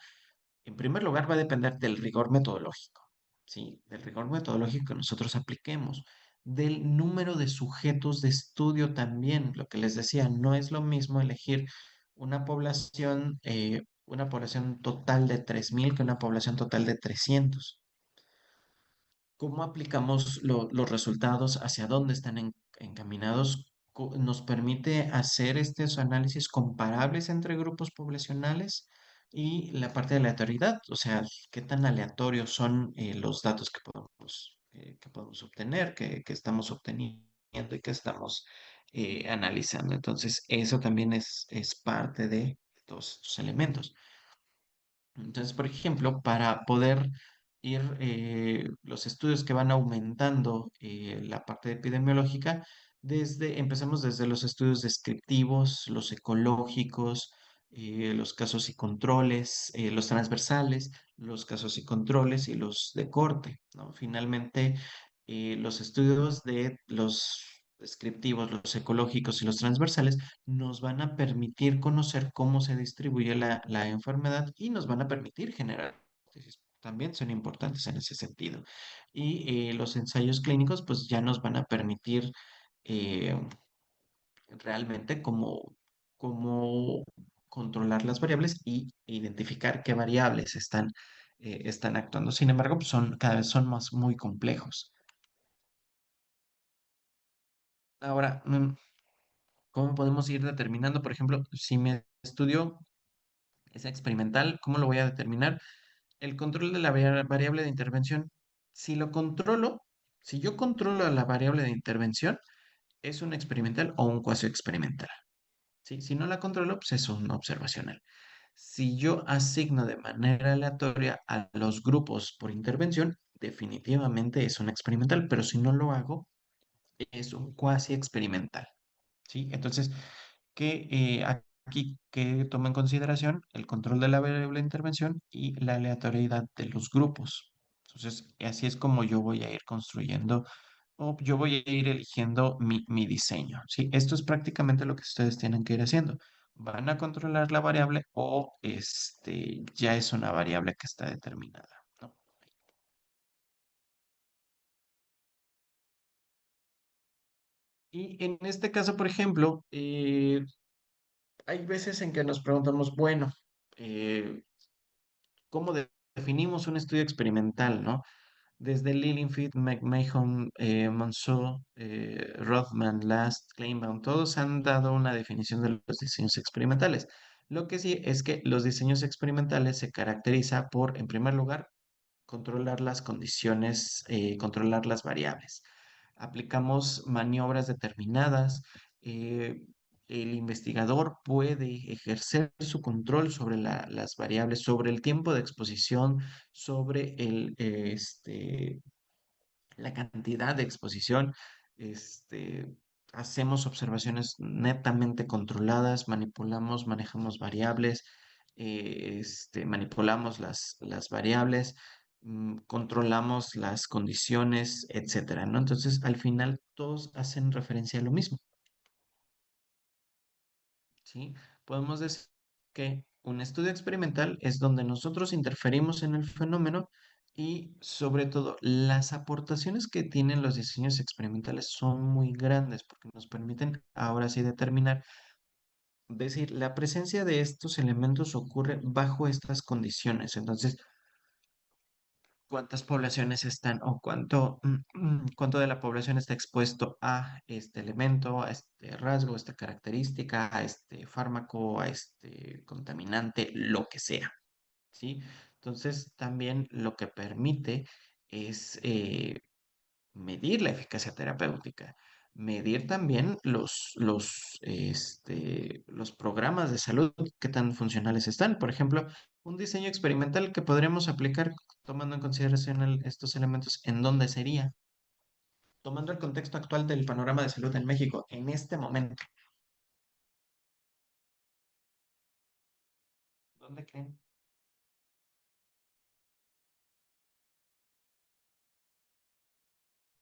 En primer lugar, va a depender del rigor metodológico, ¿sí? Del rigor metodológico que nosotros apliquemos, del número de sujetos de estudio también. Lo que les decía, no es lo mismo elegir una población total de 3.000 que una población total de 300. ¿Cómo aplicamos los resultados? ¿Hacia dónde están encaminados? Nos permite hacer estos análisis comparables entre grupos poblacionales y la parte de aleatoriedad, o sea, qué tan aleatorios son los datos que podemos obtener, que estamos obteniendo y que estamos analizando. Entonces, eso también es parte de todos estos elementos. Entonces, por ejemplo, para poder ir los estudios que van aumentando la parte epidemiológica, empezamos desde los estudios descriptivos, los ecológicos, los casos y controles, los transversales, los casos y controles y los de corte, ¿no? Finalmente, los estudios de los descriptivos, los ecológicos y los transversales nos van a permitir conocer cómo se distribuye la enfermedad y nos van a permitir generar hipótesis. También son importantes en ese sentido. Y los ensayos clínicos, pues ya nos van a permitir eh, realmente cómo controlar las variables y identificar qué variables están actuando. Sin embargo, pues cada vez son más muy complejos. Ahora, ¿cómo podemos ir determinando, por ejemplo, si mi estudio es experimental, cómo lo voy a determinar? El control de la variable de intervención. Si lo controlo, si yo controlo la variable de intervención, es un experimental o un cuasi experimental. ¿Sí? Si no la controlo, pues es un observacional. Si yo asigno de manera aleatoria a los grupos por intervención, definitivamente es un experimental, pero si no lo hago, es un cuasi experimental. ¿Sí? Entonces, aquí que toma en consideración el control de la variable de intervención y la aleatoriedad de los grupos. Entonces, así es como yo voy a ir construyendo o yo voy a ir eligiendo mi diseño. ¿Sí? Esto es prácticamente lo que ustedes tienen que ir haciendo. Van a controlar la variable o ya es una variable que está determinada, ¿no? Y en este caso, por ejemplo, hay veces en que nos preguntamos, bueno, eh, ¿cómo definimos un estudio experimental, no? Desde Lilienfeld, McMahon, Monceau, Rothman, Last, Kleinbaum, todos han dado una definición de los diseños experimentales. Lo que sí es que los diseños experimentales se caracteriza por, en primer lugar, controlar las condiciones, controlar las variables. Aplicamos maniobras determinadas. eh, el investigador puede ejercer su control sobre las variables, sobre el tiempo de exposición, sobre la cantidad de exposición. Este, hacemos observaciones netamente controladas, manejamos variables, manipulamos las variables, controlamos las condiciones, etcétera, ¿no? Entonces, al final, todos hacen referencia a lo mismo, ¿sí? Podemos decir que un estudio experimental es donde nosotros interferimos en el fenómeno Y sobre todo, las aportaciones que tienen los diseños experimentales son muy grandes porque nos permiten ahora sí determinar, decir, la presencia de estos elementos ocurre bajo estas condiciones. Entonces, cuántas poblaciones están o cuánto de la población está expuesto a este elemento, a este rasgo, a esta característica, a este fármaco, a este contaminante, lo que sea, ¿sí? Entonces, también lo que permite es medir la eficacia terapéutica, medir también los programas de salud, qué tan funcionales están. Por ejemplo, un diseño experimental que podríamos aplicar tomando en consideración estos elementos, ¿en dónde sería? Tomando el contexto actual del panorama de salud en México en este momento. ¿Dónde creen?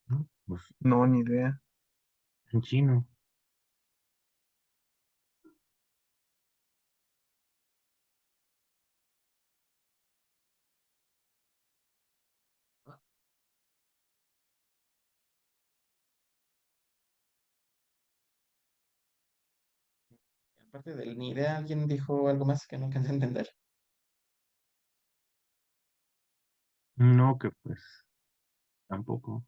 ¿no? Pues No, ni idea. en chino. Aparte del ni idea, ¿alguien dijo algo más que no alcancé a entender? No, que pues tampoco.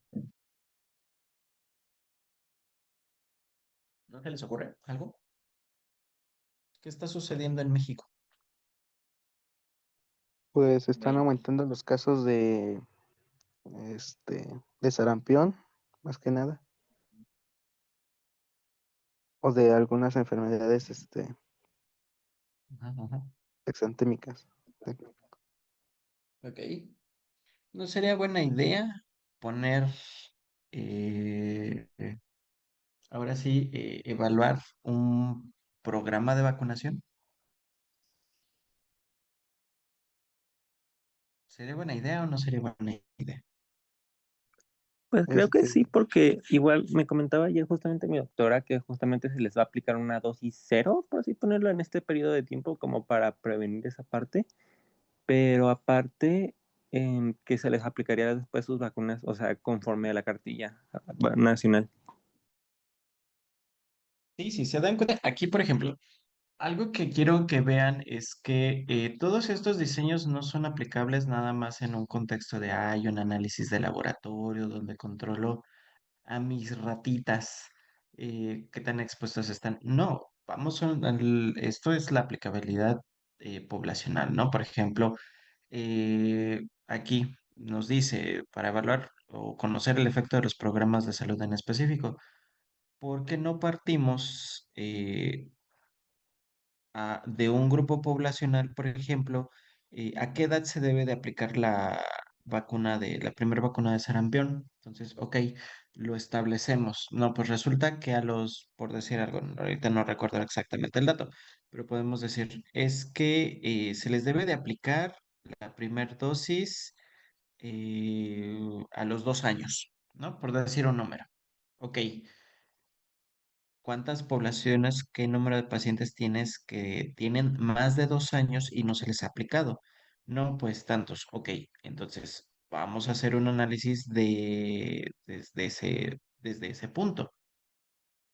¿No se les ocurre algo? ¿Qué está sucediendo en México? Pues están Del- aumentando los casos de sarampión, más que nada, o de algunas enfermedades, Ajá, ajá. exantémicas. Ok. ¿No sería buena idea poner, eh, eh, ahora sí, evaluar un programa de vacunación? ¿Sería buena idea o no sería buena idea? Pues creo que Este, sí, porque igual me comentaba ayer justamente mi doctora que justamente se les va a aplicar una dosis cero, por así ponerlo, en este periodo de tiempo como para prevenir esa parte, pero aparte que se les aplicaría después sus vacunas, o sea, conforme a la cartilla nacional. Sí, si se dan cuenta, aquí, por ejemplo, algo que quiero que vean es que todos estos diseños no son aplicables nada más en un contexto de, hay un análisis de laboratorio donde controlo a mis ratitas, qué tan expuestos están. No, esto es la aplicabilidad poblacional, ¿no? Por ejemplo, aquí nos dice para evaluar o conocer el efecto de los programas de salud en específico, ¿por qué no partimos de un grupo poblacional, por ejemplo, a qué edad se debe de aplicar la primera vacuna de sarampión? Entonces, ok, lo establecemos. No, pues resulta que por decir algo, ahorita no recuerdo exactamente el dato, pero podemos decir, es que se les debe de aplicar la primera dosis a los 2 años, ¿no? Por decir un número. Ok, ¿cuántas poblaciones, qué número de pacientes tienes que tienen más de 2 años y no se les ha aplicado? No, pues tantos. Ok, entonces vamos a hacer un análisis desde ese punto.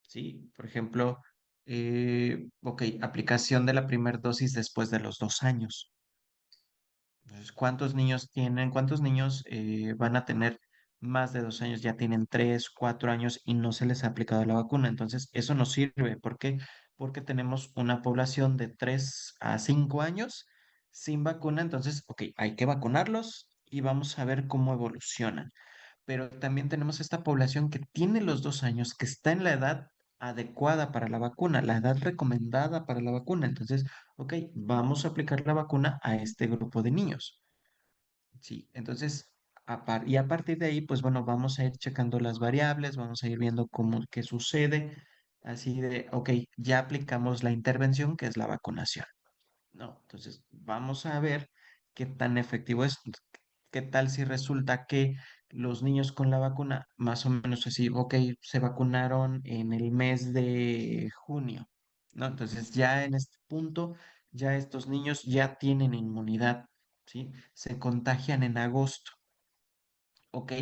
¿Sí? Por ejemplo, ok, aplicación de la primera dosis después de los 2 años. Entonces, cuántos niños van a tener más de 2 años? Ya tienen 3, 4 años y no se les ha aplicado la vacuna. Entonces, eso nos sirve. ¿Por qué? Porque tenemos una población de 3 a 5 años sin vacuna. Entonces, ok, hay que vacunarlos y vamos a ver cómo evolucionan. Pero también tenemos esta población que tiene los 2 años, que está en la edad adecuada para la vacuna, la edad recomendada para la vacuna. Entonces, ok, vamos a aplicar la vacuna a este grupo de niños. Sí, entonces, y a partir de ahí, pues bueno, vamos a ir checando las variables, vamos a ir viendo qué sucede. Así de, ok, ya aplicamos la intervención, que es la vacunación. No, entonces vamos a ver qué tan efectivo es. ¿Qué tal si resulta que los niños con la vacuna, más o menos así, ok, se vacunaron en el mes de junio, ¿no? Entonces ya en este punto, ya estos niños ya tienen inmunidad, ¿sí? Se contagian en agosto. ok,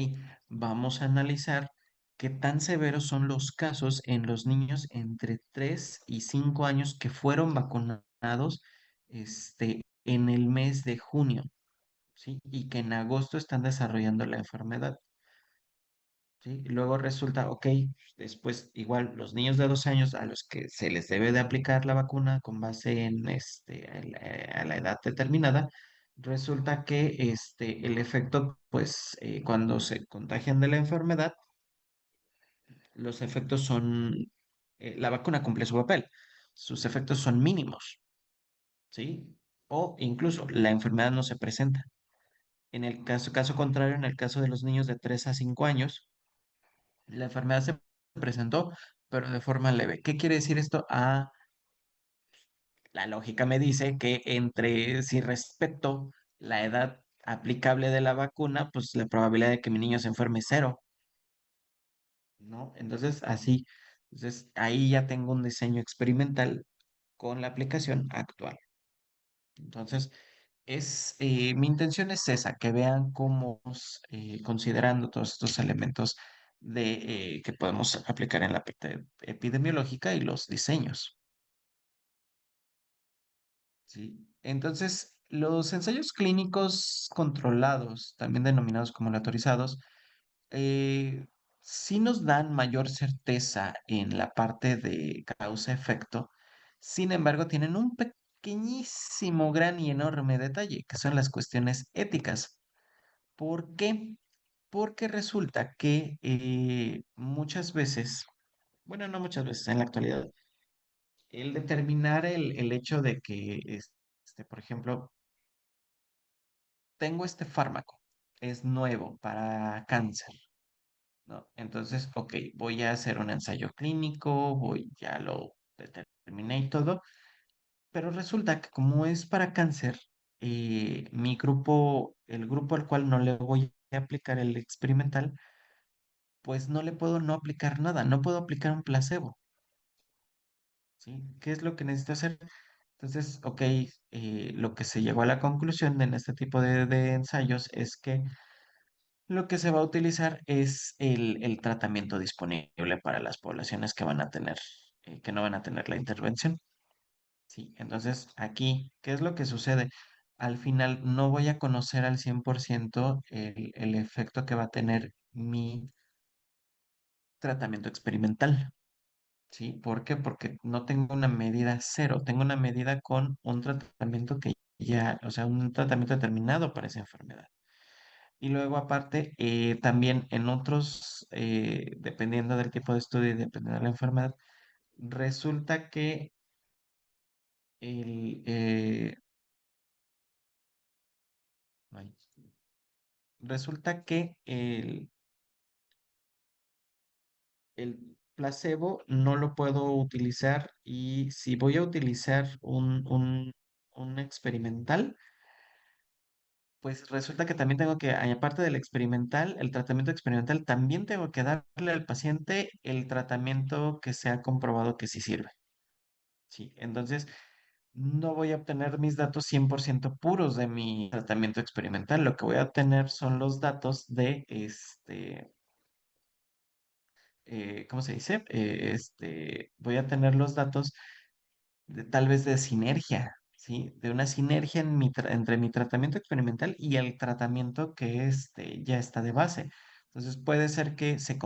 vamos a analizar qué tan severos son los casos en los niños entre 3 y 5 años que fueron vacunados en el mes de junio, ¿sí? Y que en agosto están desarrollando la enfermedad. ¿Sí? Luego resulta, ok, después igual los niños de 12 años a los que se les debe de aplicar la vacuna con base en a la edad determinada, resulta que el efecto, pues cuando se contagian de la enfermedad, los efectos son, la vacuna cumple su papel, sus efectos son mínimos, ¿sí? O incluso la enfermedad no se presenta. En el caso contrario, en el caso de los niños de 3 a 5 años, la enfermedad se presentó, pero de forma leve. ¿Qué quiere decir esto? Ah, la lógica me dice que si respeto la edad aplicable de la vacuna, pues la probabilidad de que mi niño se enferme es cero, ¿no? Entonces ahí ya tengo un diseño experimental con la aplicación actual. Entonces, mi intención es esa, que vean cómo, considerando todos estos elementos que podemos aplicar en la parte epidemiológica y los diseños, ¿sí? Entonces, los ensayos clínicos controlados, también denominados como aleatorizados, eh, sí nos dan mayor certeza en la parte de causa-efecto. Sin embargo, tienen un pequeñísimo, gran y enorme detalle, que son las cuestiones éticas. ¿Por qué? Porque resulta que muchas veces, bueno, no muchas veces, en la actualidad, el determinar el hecho de que, por ejemplo, tengo este fármaco, es nuevo para cáncer. ¿No? Entonces, ok, voy a hacer un ensayo clínico, ya lo determiné y todo, pero resulta que como es para cáncer, el grupo al cual no le voy a aplicar el experimental, pues no le puedo no aplicar nada, no puedo aplicar un placebo, ¿sí? ¿Qué es lo que necesito hacer? Entonces, ok, lo que se llegó a la conclusión en este tipo de ensayos es que lo que se va a utilizar es el tratamiento disponible para las poblaciones que van a tener, que no van a tener la intervención. Sí, entonces aquí, ¿qué es lo que sucede? Al final no voy a conocer al 100% el efecto que va a tener mi tratamiento experimental. ¿Sí? ¿Por qué? Porque no tengo una medida cero, tengo una medida con un tratamiento que ya, o sea, un tratamiento determinado para esa enfermedad. Y luego aparte, también en otros, dependiendo del tipo de estudio y dependiendo de la enfermedad, resulta que el, ay, resulta que el placebo no lo puedo utilizar y si voy a utilizar un experimental, pues resulta que también tengo que, aparte del experimental, el tratamiento experimental, también tengo que darle al paciente el tratamiento que se ha comprobado que sí sirve. Sí, entonces no voy a obtener mis datos 100% puros de mi tratamiento experimental. Lo que voy a obtener son los datos ¿cómo se dice? Voy a tener los datos tal vez de sinergia, ¿sí? De una sinergia entre mi tratamiento experimental y el tratamiento que ya está de base. Entonces puede ser que se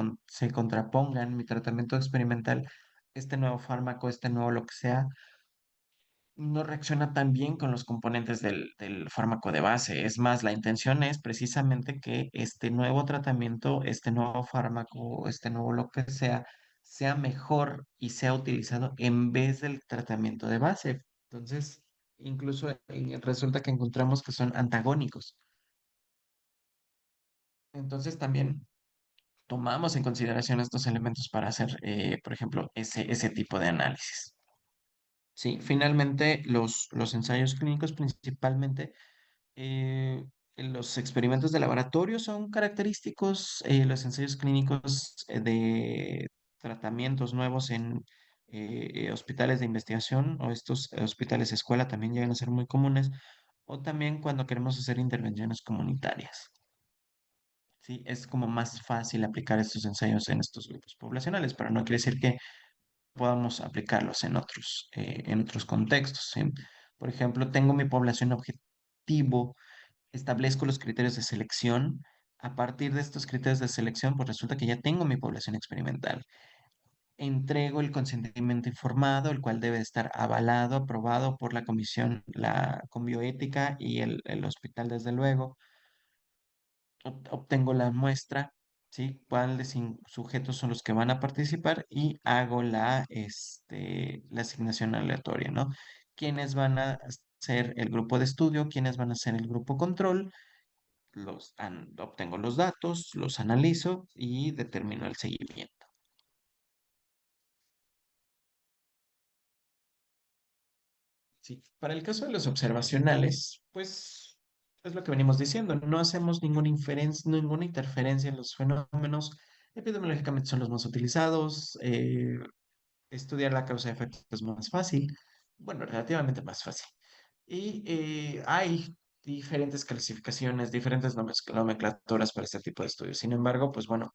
contrapongan mi tratamiento experimental, este nuevo fármaco, este nuevo lo que sea no reacciona tan bien con los componentes del fármaco de base. Es más, la intención es precisamente que este nuevo tratamiento, este nuevo fármaco, este nuevo lo que sea mejor y sea utilizado en vez del tratamiento de base. Entonces, incluso resulta que encontramos que son antagónicos. Entonces, también tomamos en consideración estos elementos para hacer, por ejemplo, ese tipo de análisis. Sí, finalmente los ensayos clínicos principalmente, los experimentos de laboratorio son característicos, los ensayos clínicos de tratamientos nuevos en hospitales de investigación o estos hospitales escuela también llegan a ser muy comunes, o también cuando queremos hacer intervenciones comunitarias. ¿sí? Es como más fácil aplicar estos ensayos en estos grupos poblacionales, pero no quiere decir que podamos aplicarlos en otros contextos, ¿sí? Por ejemplo, tengo mi población objetivo, establezco los criterios de selección. A partir de estos criterios de selección, pues resulta que ya tengo mi población experimental. Entrego el consentimiento informado, el cual debe estar avalado, aprobado por la comisión, la con bioética y el hospital, desde luego. Obtengo la muestra, ¿sí? Cuáles sujetos son los que van a participar y hago la asignación aleatoria, ¿no? ¿Quiénes van a ser el grupo de estudio? ¿Quiénes van a ser el grupo control? Obtengo los datos, los analizo y determino el seguimiento. Sí, para el caso de los observacionales, pues es lo que venimos diciendo, no hacemos ninguna interferencia en los fenómenos. Epidemiológicamente son los más utilizados. Estudiar la causa de efecto es más fácil, bueno, relativamente más fácil. Y hay diferentes clasificaciones, diferentes nomenclaturas para este tipo de estudios. Sin embargo, pues bueno,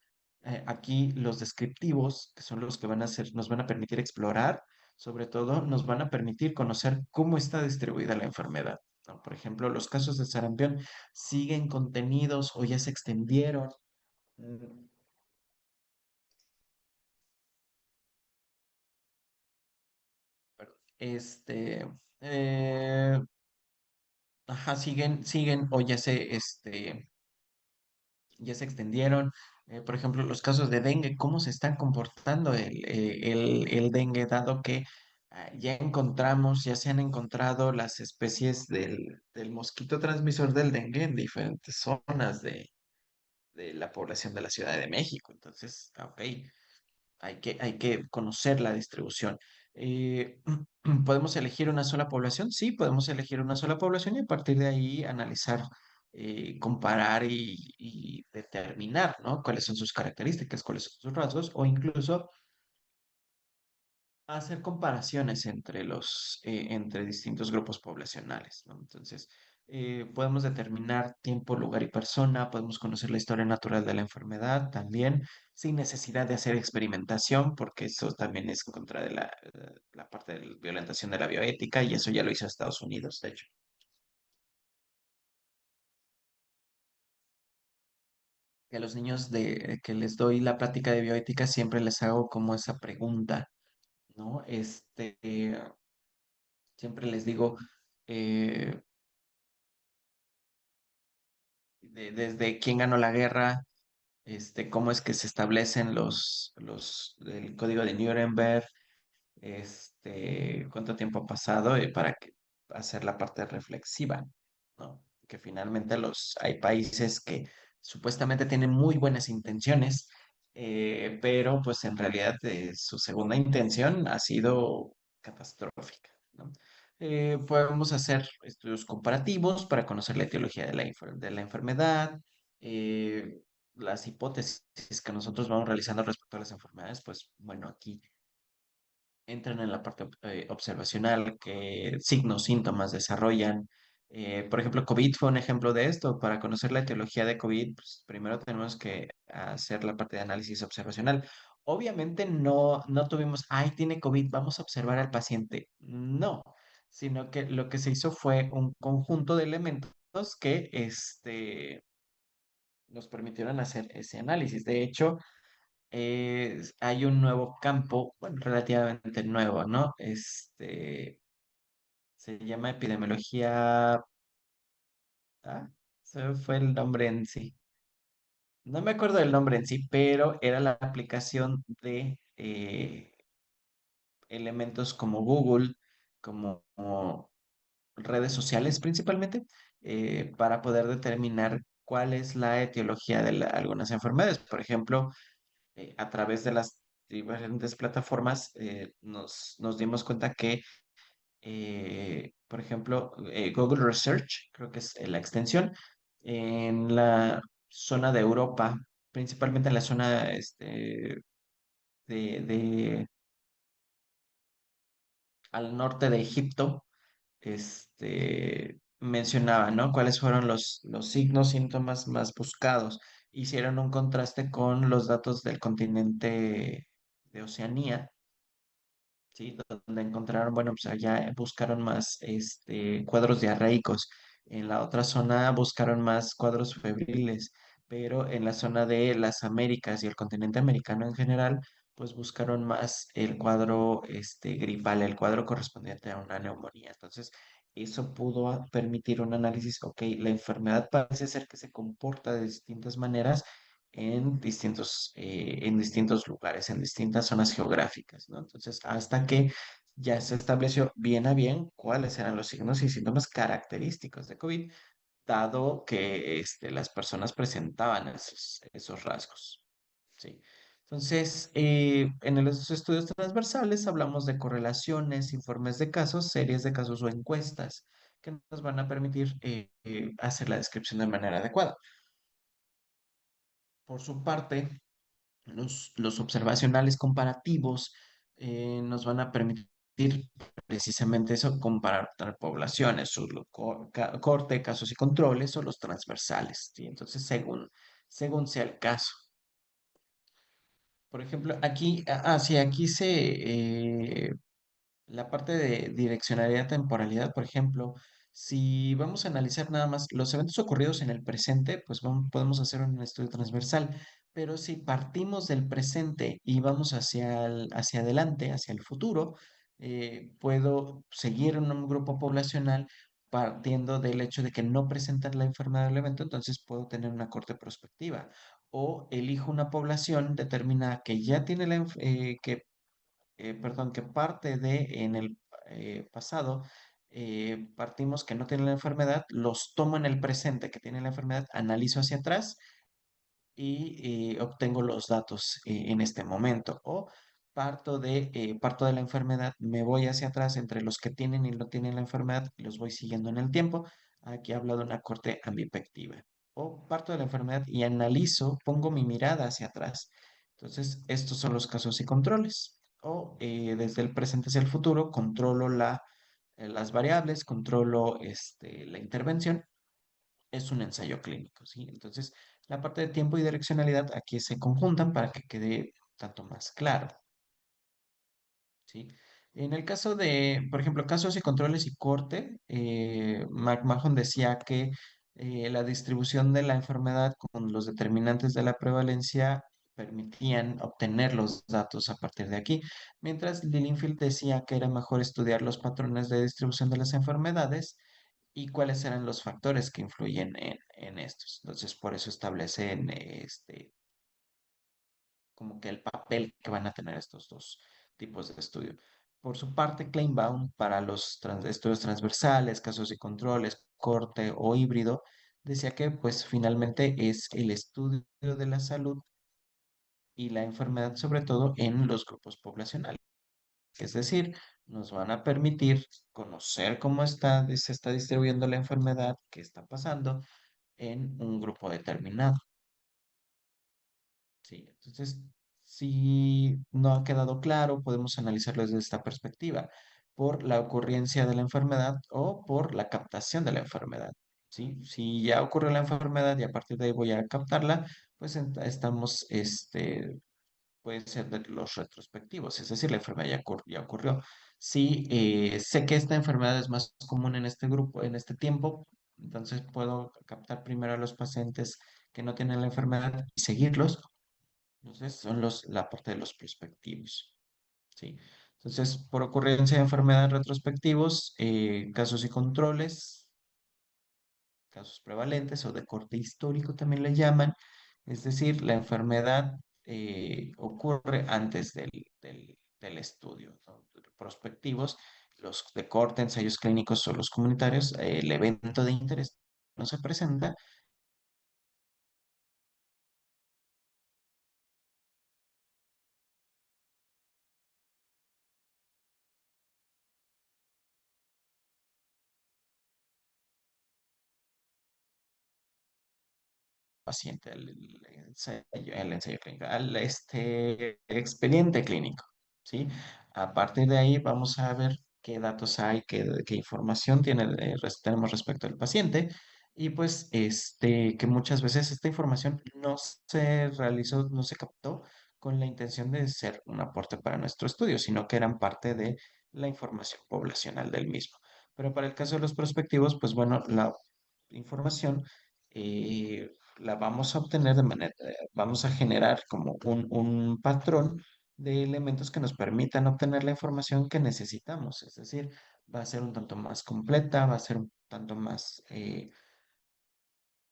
aquí los descriptivos, que son los que nos van a permitir explorar, sobre todo nos van a permitir conocer cómo está distribuida la enfermedad, ¿no? Por ejemplo, los casos de sarampión siguen contenidos o ya se extendieron. Mm, Este, eh, ajá, siguen o ya se extendieron. Por ejemplo, los casos de dengue, ¿cómo se están comportando el dengue, dado que ya se han encontrado las especies del mosquito transmisor del dengue en diferentes zonas de la población de la Ciudad de México? Entonces, ok, hay que conocer la distribución. ¿Podemos elegir una sola población? Sí, podemos elegir una sola población y a partir de ahí analizar, comparar y determinar, ¿no? Cuáles son sus características, cuáles son sus rasgos, o incluso hacer comparaciones entre distintos grupos poblacionales, ¿no? Entonces, podemos determinar tiempo, lugar y persona, podemos conocer la historia natural de la enfermedad también, sin necesidad de hacer experimentación, porque eso también es contra de la parte de la violentación de la bioética, y eso ya lo hizo Estados Unidos, de hecho. Que a los niños que les doy la plática de bioética siempre les hago como esa pregunta, ¿no? Siempre les digo, eh, desde quién ganó la guerra, cómo es que se establecen el código de Nuremberg, cuánto tiempo ha pasado, para hacer la parte reflexiva, ¿no? Que finalmente hay países que supuestamente tienen muy buenas intenciones, pero pues en realidad su segunda intención ha sido catastrófica, ¿no? Podemos hacer estudios comparativos para conocer la etiología de la enfermedad, eh, las hipótesis que nosotros vamos realizando respecto a las enfermedades, pues bueno, aquí entran en la parte observacional, qué signos, síntomas desarrollan. Por ejemplo, COVID fue un ejemplo de esto. Para conocer la etiología de COVID, pues, primero tenemos que hacer la parte de análisis observacional. Obviamente no tuvimos, ay, tiene COVID, vamos a observar al paciente. No, sino que lo que se hizo fue un conjunto de elementos que nos permitieron hacer ese análisis. De hecho, hay un nuevo campo, bueno, relativamente nuevo, ¿no? Se llama epidemiología. Ah, se me fue el nombre en sí. No me acuerdo del nombre en sí, pero era la aplicación de elementos como Google, como redes sociales principalmente, para poder determinar cuál es la etiología de algunas enfermedades. Por ejemplo, a través de las diferentes plataformas, nos dimos cuenta que, por ejemplo, Google Research, creo que es la extensión, en la zona de Europa, principalmente en la zona de al norte de Egipto, mencionaba, ¿no? Cuáles fueron los signos, síntomas más buscados. hicieron un contraste con los datos del continente de Oceanía, ¿sí? Donde encontraron, bueno, pues allá buscaron más cuadros diarreicos, en la otra zona buscaron más cuadros febriles, pero en la zona de las Américas y el continente americano en general, pues buscaron más el cuadro gripal, el cuadro correspondiente a una neumonía. Entonces, eso pudo permitir un análisis, ok, la enfermedad parece ser que se comporta de distintas maneras en distintos lugares, en distintas zonas geográficas, ¿no? Entonces, hasta que ya se estableció bien a bien cuáles eran los signos y síntomas característicos de COVID, dado que las personas presentaban esos rasgos, ¿sí? Entonces, en los estudios transversales hablamos de correlaciones, informes de casos, series de casos o encuestas que nos van a permitir hacer la descripción de manera adecuada. Por su parte, los observacionales comparativos nos van a permitir precisamente eso, comparar poblaciones, su corte, casos y controles o los transversales, ¿sí? Entonces, según sea el caso. Por ejemplo, sí, aquí la parte de direccionalidad, temporalidad, por ejemplo, si vamos a analizar nada más los eventos ocurridos en el presente, pues podemos hacer un estudio transversal, pero si partimos del presente y vamos hacia adelante, hacia el futuro, puedo seguir en un grupo poblacional partiendo del hecho de que no presentan la enfermedad del evento, entonces puedo tener una corte prospectiva. O elijo una población determinada que ya tiene perdón, que parte de en el pasado, partimos que no tienen la enfermedad, los tomo en el presente que tienen la enfermedad, analizo hacia atrás y obtengo los datos en este momento. O parto de la enfermedad, me voy hacia atrás entre los que tienen y no tienen la enfermedad y los voy siguiendo en el tiempo. Aquí hablo de una corte ambipectiva. O parto de la enfermedad y analizo, pongo mi mirada hacia atrás. Entonces, estos son los casos y controles. O desde el presente hacia el futuro, controlo las variables, controlo la intervención, es un ensayo clínico, ¿sí? Entonces, la parte de tiempo y direccionalidad aquí se conjuntan para que quede tanto más claro, ¿sí? En el caso de, por ejemplo, casos y controles y corte, McMahon decía que la distribución de la enfermedad con los determinantes de la prevalencia permitían obtener los datos a partir de aquí, mientras Lilienfeld decía que era mejor estudiar los patrones de distribución de las enfermedades y cuáles eran los factores que influyen en estos. Entonces, por eso establecen como que el papel que van a tener estos dos tipos de estudio. Por su parte, Kleinbaum, para los estudios transversales, casos y controles, corte o híbrido, decía que pues finalmente es el estudio de la salud y la enfermedad, sobre todo en los grupos poblacionales. Es decir, nos van a permitir conocer cómo se está distribuyendo la enfermedad, qué está pasando en un grupo determinado. Sí, entonces, si no ha quedado claro, podemos analizarlo desde esta perspectiva, por la ocurrencia de la enfermedad o por la captación de la enfermedad. ¿Sí? Si ya ocurrió la enfermedad y a partir de ahí voy a captarla, pues estamos, puede ser de los retrospectivos, es decir, la enfermedad ya ocurrió. Si sé que esta enfermedad es más común en este grupo, en este tiempo, entonces puedo captar primero a los pacientes que no tienen la enfermedad y seguirlos. Entonces, son la parte de los prospectivos, ¿sí? Entonces, por ocurrencia de enfermedades retrospectivos, casos y controles, casos prevalentes o de corte histórico también le llaman, es decir, la enfermedad ocurre antes del estudio, ¿no? Prospectivos, los de corte, ensayos clínicos o los comunitarios, el evento de interés no se presenta. Paciente, el ensayo clínico, al expediente clínico, ¿sí? A partir de ahí vamos a ver qué datos hay, qué información tenemos respecto al paciente y pues que muchas veces esta información no se realizó, no se captó con la intención de ser un aporte para nuestro estudio, sino que eran parte de la información poblacional del mismo. Pero para el caso de los prospectivos, pues bueno, la información la vamos a obtener de manera, vamos a generar como un patrón de elementos que nos permitan obtener la información que necesitamos. Es decir, va a ser un tanto más completa, va a ser un tanto más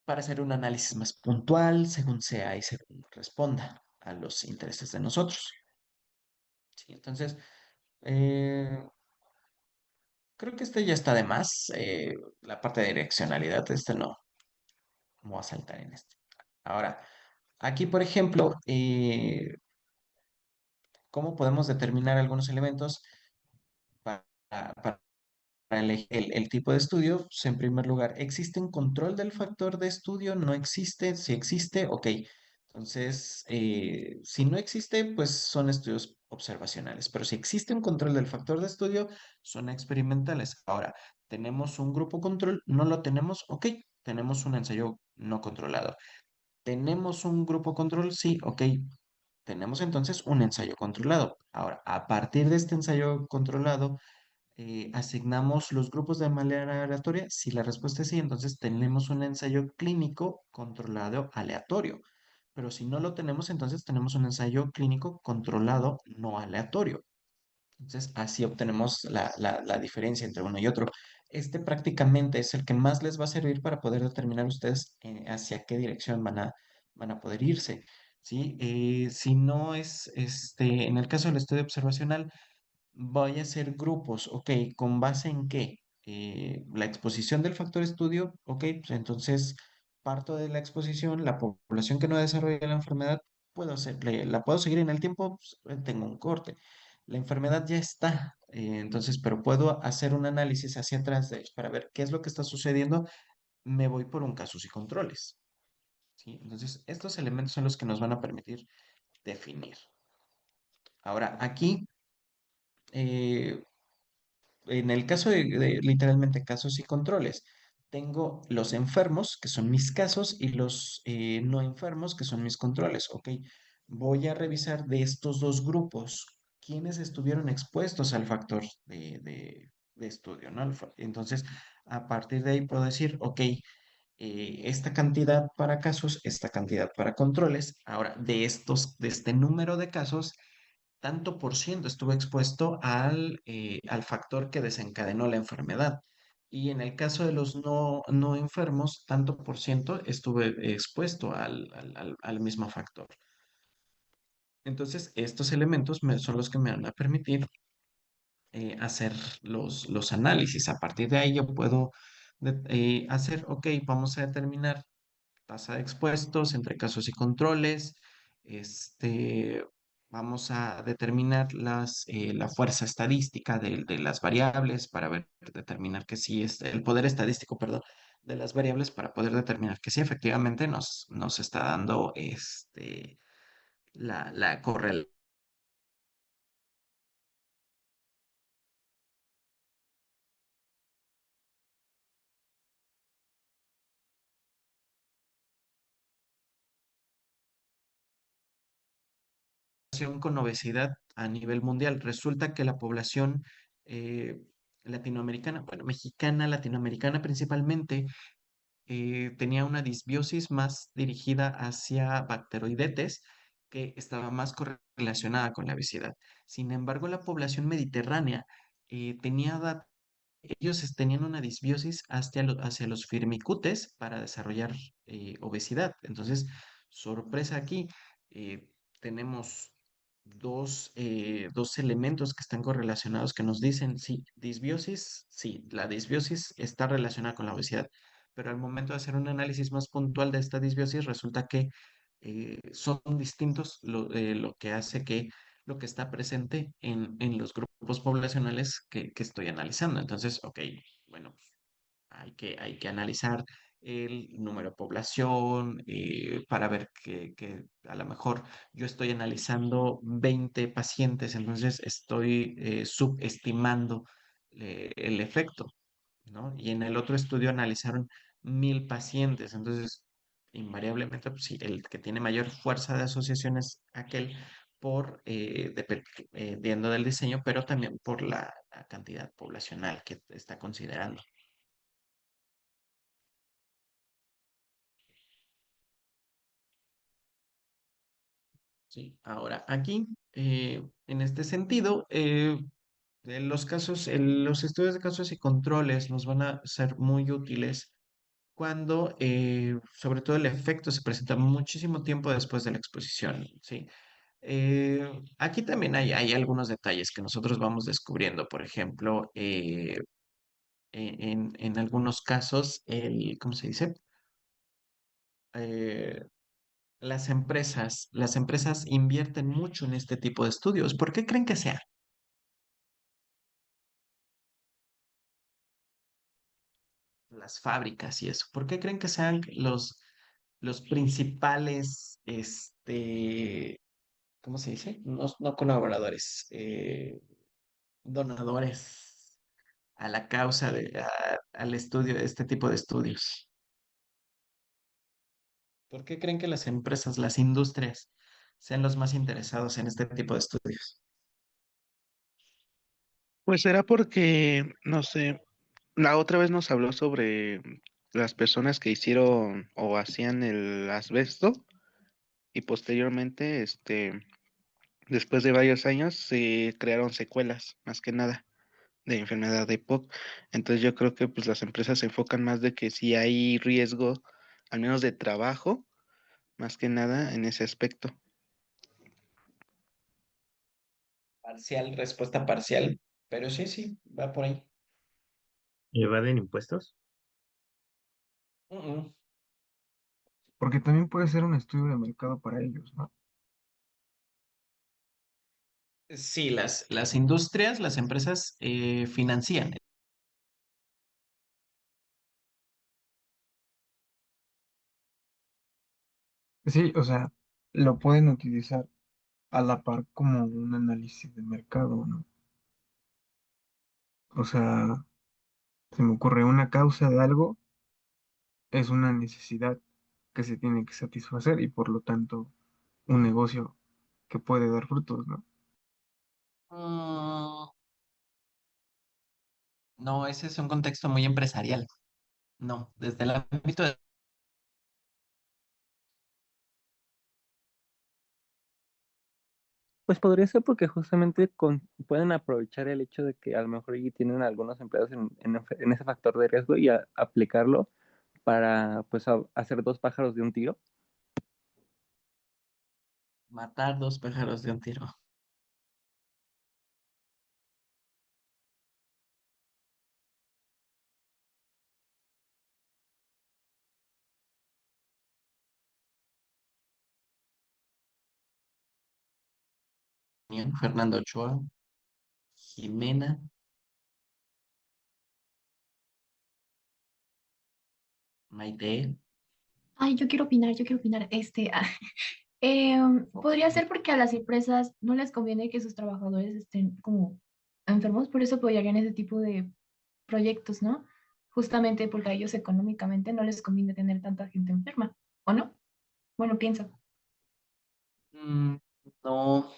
para hacer un análisis más puntual según sea y según responda a los intereses de nosotros. Sí, entonces, eh, creo que este ya está de más. La parte de direccionalidad, no, vamos a saltar en este. Ahora, aquí, por ejemplo, ¿cómo podemos determinar algunos elementos para, para el tipo de estudio? Pues, en primer lugar, ¿existe un control del factor de estudio? ¿No existe? Si existe, ok. Entonces, si no existe, pues son estudios observacionales. Pero si existe un control del factor de estudio, son experimentales. Ahora, ¿tenemos un grupo control? ¿No lo tenemos? Ok. Tenemos un ensayo no controlado. ¿Tenemos un grupo control? Sí, ok. Tenemos entonces un ensayo controlado. Ahora, a partir de este ensayo controlado, asignamos los grupos de manera aleatoria. Si la respuesta es sí, entonces tenemos un ensayo clínico controlado aleatorio. Pero si no lo tenemos, entonces tenemos un ensayo clínico controlado no aleatorio. Entonces, así obtenemos la diferencia entre uno y otro. Este prácticamente es el que más les va a servir para poder determinar ustedes hacia qué dirección van a poder irse. ¿Sí? Si no es, en el caso del estudio observacional, voy a hacer grupos, ok, ¿con base en qué? La exposición del factor estudio, ok, pues entonces parto de la exposición, la población que no desarrolla la enfermedad, la puedo seguir en el tiempo. Pues, tengo un corte. La enfermedad ya está, entonces, pero puedo hacer un análisis hacia atrás para ver qué es lo que está sucediendo. Me voy por un casos y controles, ¿sí? Entonces, estos elementos son los que nos van a permitir definir. Ahora, aquí, eh, en el caso de literalmente casos y controles, tengo los enfermos, que son mis casos, y los no enfermos, que son mis controles. Ok, voy a revisar de estos dos grupos quiénes estuvieron expuestos al factor de estudio, ¿no? Entonces, a partir de ahí puedo decir, ok, esta cantidad para casos, esta cantidad para controles. Ahora, de este número de casos, tanto por ciento estuvo expuesto al factor que desencadenó la enfermedad. Y en el caso de los no enfermos, tanto por ciento estuve expuesto al mismo factor. Entonces, estos elementos son los que me van a permitir hacer los análisis. A partir de ahí yo puedo hacer, ok, vamos a determinar tasa de expuestos entre casos y controles. Este, vamos a determinar la fuerza estadística de las variables para determinar que sí es el poder estadístico, perdón, de las variables para poder determinar que sí efectivamente nos está dando la correlación con obesidad a nivel mundial. Resulta que la población eh, latinoamericana, bueno, mexicana, latinoamericana principalmente, tenía una disbiosis más dirigida hacia bacteroidetes, que estaba más correlacionada con la obesidad. Sin embargo, la población mediterránea ellos tenían una disbiosis hacia los firmicutes para desarrollar obesidad. Entonces, sorpresa aquí, eh, tenemos dos elementos que están correlacionados que nos dicen, sí, la disbiosis está relacionada con la obesidad, pero al momento de hacer un análisis más puntual de esta disbiosis, resulta que son distintos, lo que hace que lo que está presente en los grupos poblacionales que estoy analizando. Entonces, ok, bueno, hay que analizar el número de población para ver que a lo mejor yo estoy analizando 20 pacientes, entonces estoy subestimando el efecto, ¿no? Y en el otro estudio analizaron 1000 pacientes. Entonces, invariablemente, pues sí, el que tiene mayor fuerza de asociación es aquel dependiendo del diseño, pero también por la cantidad poblacional que está considerando. Sí, ahora aquí, en este sentido, de los casos, los estudios de casos y controles nos van a ser muy útiles cuando, sobre todo, el efecto se presenta muchísimo tiempo después de la exposición, ¿sí? Aquí también hay algunos detalles que nosotros vamos descubriendo. Por ejemplo, en algunos casos, ¿cómo se dice? Eh, las empresas invierten mucho en este tipo de estudios. ¿Por qué creen que sea? Las fábricas y eso. ¿Por qué creen que sean los principales, ¿cómo se dice? No, no colaboradores, donadores a la causa al estudio de este tipo de estudios? ¿Por qué creen que las empresas, las industrias, sean los más interesados en este tipo de estudios? Pues será porque, no sé, la otra vez nos habló sobre las personas que hicieron o hacían el asbesto y posteriormente, después de varios años, se crearon secuelas, más que nada, de enfermedad de EPOC. Entonces yo creo que pues las empresas se enfocan más de que si hay riesgo, al menos de trabajo, más que nada en ese aspecto. Parcial, respuesta parcial, pero sí, sí, va por ahí. ¿Evaden impuestos? Mm, mm. Porque también puede ser un estudio de mercado para ellos, ¿no? Sí, las industrias, las empresas financian. Sí, o sea, lo pueden utilizar a la par como un análisis de mercado, ¿no? O sea, se me ocurre una causa de algo, es una necesidad que se tiene que satisfacer y por lo tanto un negocio que puede dar frutos, ¿no? Mm, no, ese es un contexto muy empresarial. No, desde el ámbito de... Pues podría ser porque justamente pueden aprovechar el hecho de que a lo mejor allí tienen algunos empleados en ese factor de riesgo y aplicarlo para pues hacer dos pájaros de un tiro. Matar dos pájaros de un tiro. Bien, Fernando Ochoa, Jimena, Maite. Ay, yo quiero opinar. Podría ser porque a las empresas no les conviene que sus trabajadores estén como enfermos, por eso apoyarían ese tipo de proyectos, ¿no? Justamente porque a ellos económicamente no les conviene tener tanta gente enferma, ¿o no? Bueno, pienso. Mm, no,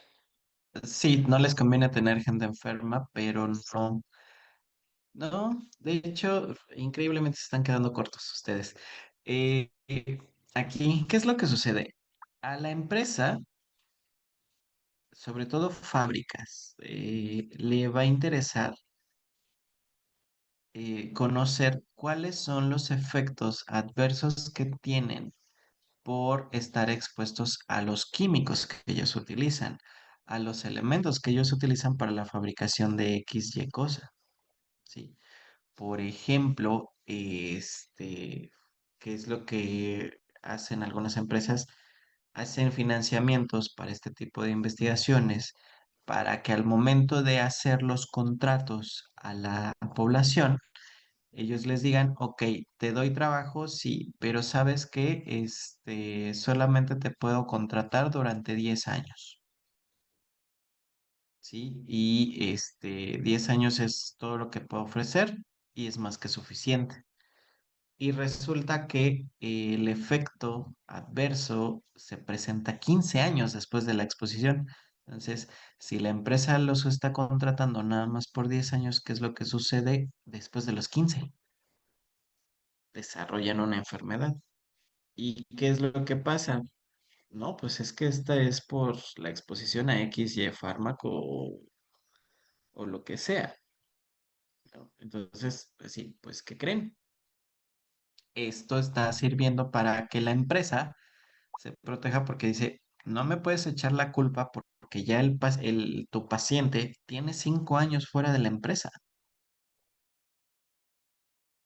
sí, no les conviene tener gente enferma, pero no, no, de hecho, increíblemente se están quedando cortos ustedes. Aquí, ¿qué es lo que sucede? A la empresa, sobre todo fábricas, le va a interesar conocer cuáles son los efectos adversos que tienen por estar expuestos a los químicos que ellos utilizan, a los elementos que ellos utilizan para la fabricación de X, Y cosa, ¿sí? Por ejemplo, ¿qué es lo que hacen algunas empresas? Hacen financiamientos para este tipo de investigaciones para que al momento de hacer los contratos a la población, ellos les digan, ok, te doy trabajo, sí, pero sabes que solamente te puedo contratar durante 10 años, ¿sí? Y 10 años es todo lo que puedo ofrecer y es más que suficiente. Y resulta que el efecto adverso se presenta 15 años después de la exposición. Entonces, si la empresa los está contratando nada más por 10 años, ¿qué es lo que sucede después de los 15? Desarrollan una enfermedad. ¿Y qué es lo que pasa? No, pues es que esta es por la exposición a X, Y fármaco o lo que sea, ¿no? Entonces, pues sí, pues ¿qué creen? Esto está sirviendo para que la empresa se proteja porque dice, no me puedes echar la culpa porque ya tu paciente tiene 5 años fuera de la empresa.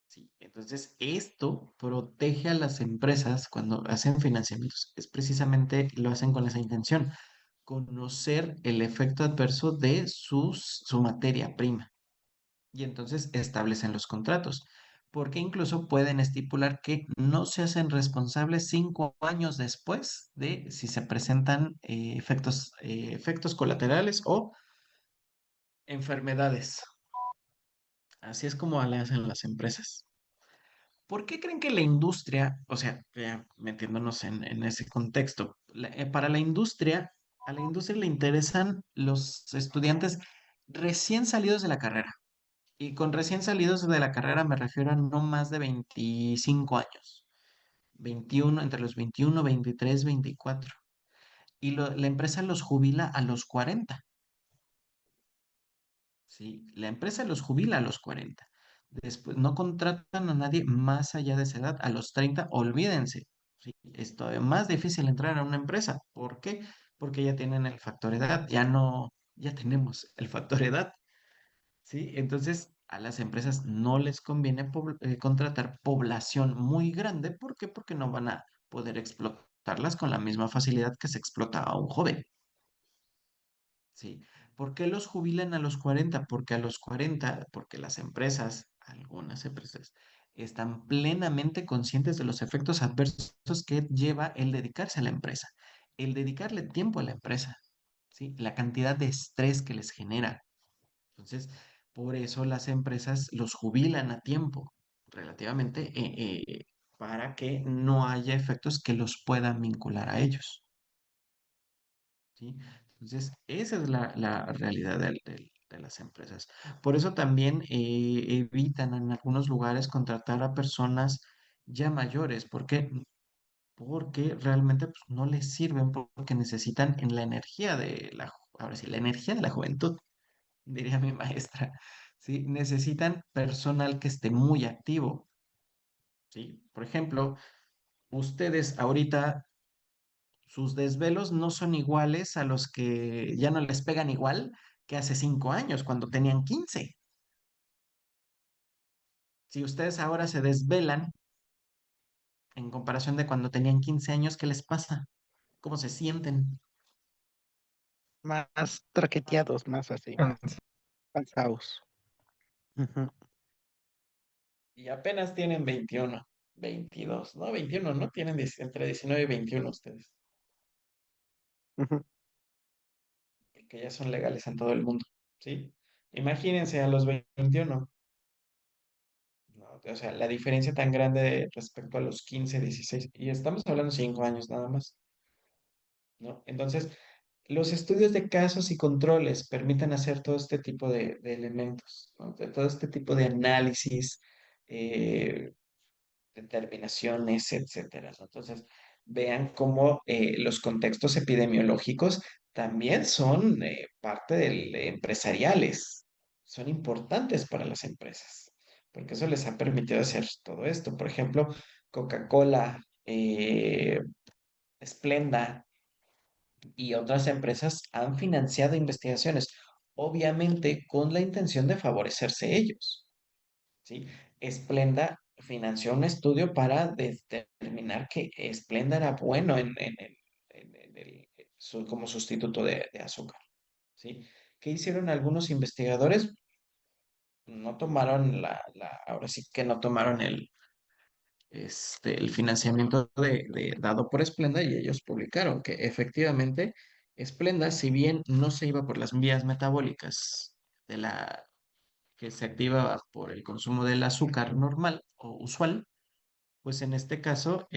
Sí, entonces esto protege a las empresas cuando hacen financiamientos. Es precisamente lo hacen con esa intención, conocer el efecto adverso de su materia prima. Y entonces establecen los contratos, porque incluso pueden estipular que no se hacen responsables 5 años después de si se presentan efectos colaterales o enfermedades. Así es como le hacen las empresas. ¿Por qué creen que la industria, o sea, ya metiéndonos en ese contexto, para a la industria le interesan los estudiantes recién salidos de la carrera? Y con recién salidos de la carrera me refiero a no más de 25 años. 21, entre los 21, 23, 24. Y la empresa los jubila a los 40. ¿Sí? La empresa los jubila a los 40. Después, no contratan a nadie más allá de esa edad. A los 30, olvídense. ¿Sí? Es todavía más difícil entrar a una empresa. ¿Por qué? Porque ya tienen el factor edad. Ya no, ya tenemos el factor edad. ¿Sí? Entonces, a las empresas no les conviene contratar población muy grande. ¿Por qué? Porque no van a poder explotarlas con la misma facilidad que se explota a un joven. ¿Sí? ¿Por qué los jubilan a los 40? Porque a los 40, porque las empresas, algunas empresas, están plenamente conscientes de los efectos adversos que lleva el dedicarse a la empresa, el dedicarle tiempo a la empresa, ¿sí? La cantidad de estrés que les genera. Entonces, por eso las empresas los jubilan a tiempo, relativamente, para que no haya efectos que los puedan vincular a ellos. ¿Sí? Entonces, esa es la realidad de las empresas. Por eso también evitan en algunos lugares contratar a personas ya mayores. ¿Por qué? Porque realmente pues, no les sirven porque necesitan en la energía ahora sí, la energía de la juventud, diría mi maestra. ¿Sí? Necesitan personal que esté muy activo. ¿Sí? Por ejemplo, ustedes ahorita sus desvelos no son iguales a los que ya no les pegan igual que hace 5 años, cuando tenían 15. Si ustedes ahora se desvelan en comparación de cuando tenían 15 años, ¿qué les pasa? ¿Cómo se sienten? Más traqueteados, más así, cansados. Ujú. Y apenas tienen 21, 22, no, 21, ¿no? Tienen entre 19 y 21 ustedes, Ujú. porque ya son legales en todo el mundo, ¿sí? Imagínense a los 21. ¿No? O sea, la diferencia tan grande respecto a los 15, 16, y estamos hablando de 5 años nada más, ¿no? Entonces, los estudios de casos y controles permiten hacer todo este tipo de elementos, ¿no? De todo este tipo de análisis, eh, determinaciones, etcétera, ¿no? Entonces, vean cómo los contextos epidemiológicos también son parte del empresariales, son importantes para las empresas, porque eso les ha permitido hacer todo esto. Por ejemplo, Coca-Cola, Splenda y otras empresas han financiado investigaciones, obviamente con la intención de favorecerse ellos. ¿Sí? Splenda financió un estudio para determinar que Splenda era bueno como sustituto de azúcar, ¿sí? ¿Qué hicieron algunos investigadores? No tomaron ahora sí que no tomaron el financiamiento dado por Splenda y ellos publicaron que efectivamente Splenda, si bien no se iba por las vías metabólicas de la que se activa por el consumo del azúcar normal o usual, Pues en este caso,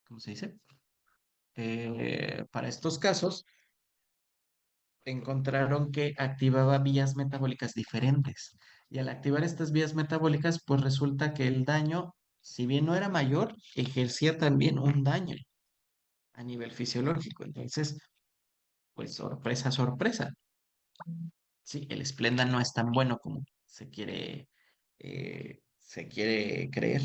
¿cómo se dice? Para estos casos, encontraron que activaba vías metabólicas diferentes. Y al activar estas vías metabólicas, pues resulta que el daño, si bien no era mayor, ejercía también un daño a nivel fisiológico. Entonces, pues sorpresa, sorpresa. Sí, el Splenda no es tan bueno como se quiere creer.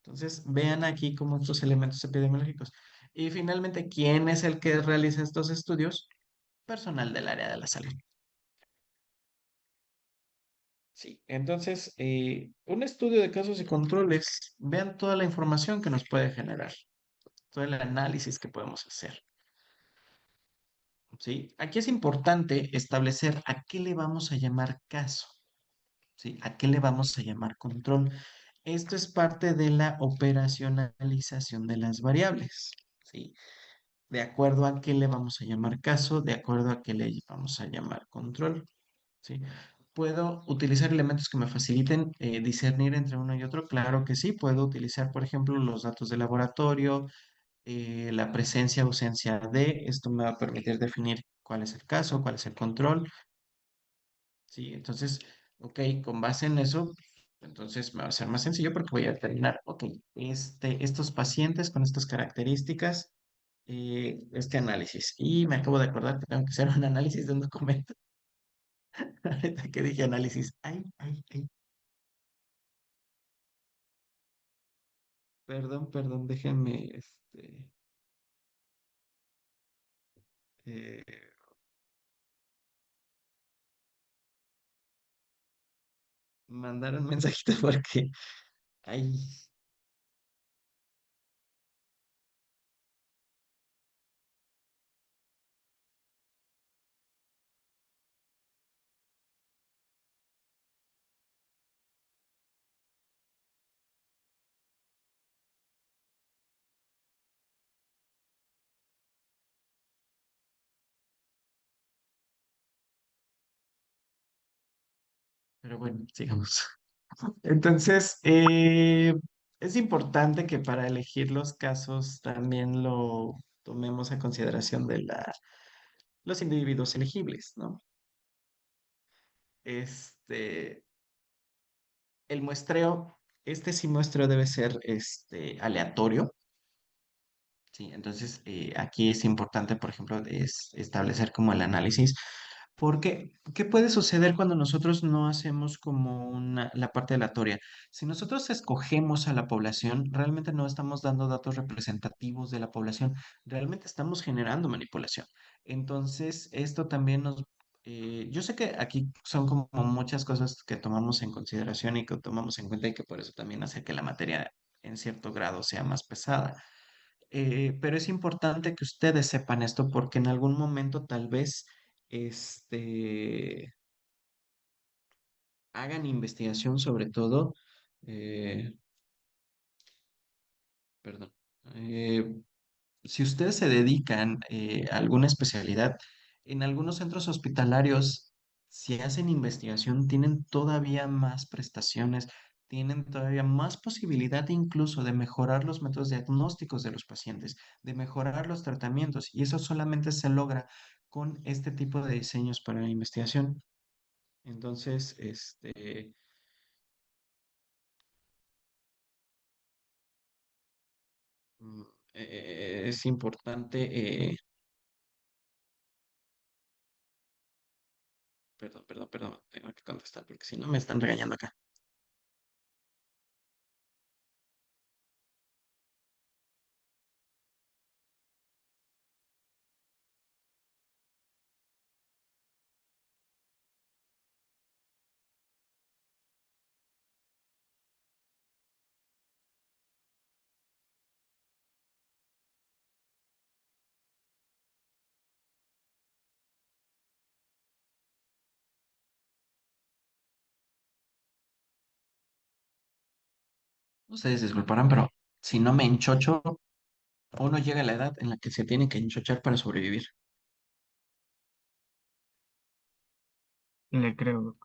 Entonces, vean aquí como estos elementos epidemiológicos. Y finalmente, ¿quién es el que realiza estos estudios? Personal del área de la salud. Sí, entonces, un estudio de casos y controles, vean toda la información que nos puede generar, todo el análisis que podemos hacer. ¿Sí? Aquí es importante establecer a qué le vamos a llamar caso, ¿sí? ¿A qué le vamos a llamar control? Esto es parte de la operacionalización de las variables, ¿sí? De acuerdo a qué le vamos a llamar caso, de acuerdo a qué le vamos a llamar control, ¿sí? ¿Puedo utilizar elementos que me faciliten discernir entre uno y otro? Claro que sí. Puedo utilizar, por ejemplo, los datos de laboratorio, la presencia, ausencia de. Esto me va a permitir definir cuál es el caso, cuál es el control. Sí, entonces, ok, con base en eso, entonces me va a ser más sencillo porque voy a determinar, ok, estos pacientes con estas características, este análisis. Y me acabo de acordar que tengo que hacer un análisis de un documento. Ahorita que dije análisis. Ay, ay, ay. Perdón, perdón, déjenme eh, mandar un mensajito porque, ay, pero bueno, sigamos. Entonces, es importante que para elegir los casos también lo tomemos a consideración de los individuos elegibles, ¿no? Este, el muestreo, sí muestreo debe ser aleatorio. Sí, entonces aquí es importante, por ejemplo, establecer como el análisis, porque ¿qué puede suceder cuando nosotros no hacemos como la parte aleatoria? Si nosotros escogemos a la población, realmente no estamos dando datos representativos de la población, realmente estamos generando manipulación. Entonces, esto también yo sé que aquí son como muchas cosas que tomamos en consideración y que tomamos en cuenta y que por eso también hace que la materia en cierto grado sea más pesada. Pero es importante que ustedes sepan esto porque en algún momento tal vez este, hagan investigación sobre todo, eh, perdón, eh, si ustedes se dedican a alguna especialidad, en algunos centros hospitalarios, si hacen investigación, tienen todavía más prestaciones, tienen todavía más posibilidad incluso de mejorar los métodos diagnósticos de los pacientes, de mejorar los tratamientos, y eso solamente se logra con este tipo de diseños para la investigación. Entonces, mm, es importante, perdón, perdón, perdón, tengo que contestar porque si no me están regañando acá. Ustedes disculparán, pero si no me enchocho, uno llega a la edad en la que se tiene que enchochar para sobrevivir. Le creo.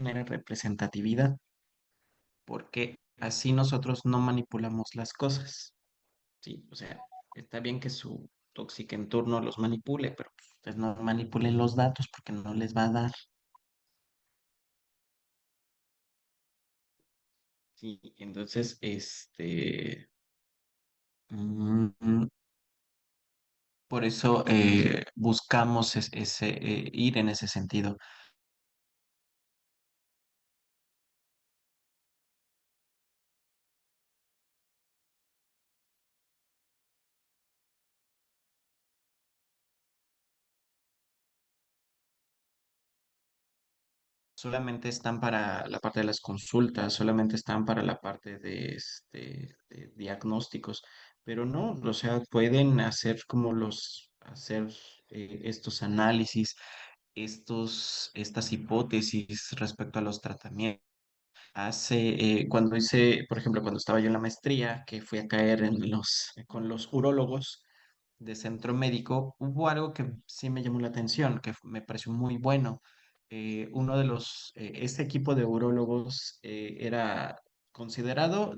Genera representatividad, porque así nosotros no manipulamos las cosas, ¿sí? O sea, está bien que su tóxica en turno los manipule, pero pues, ustedes no manipulen los datos porque no les va a dar. Sí, entonces, mm, por eso buscamos ir en ese sentido. Solamente están para la parte de las consultas, solamente están para la parte de diagnósticos, pero no, o sea, pueden hacer hacer estos análisis, estas hipótesis respecto a los tratamientos. Cuando hice, por ejemplo, cuando estaba yo en la maestría, que fui a caer con los urólogos de centro médico, hubo algo que sí me llamó la atención, me pareció muy bueno. Este equipo de urólogos era considerado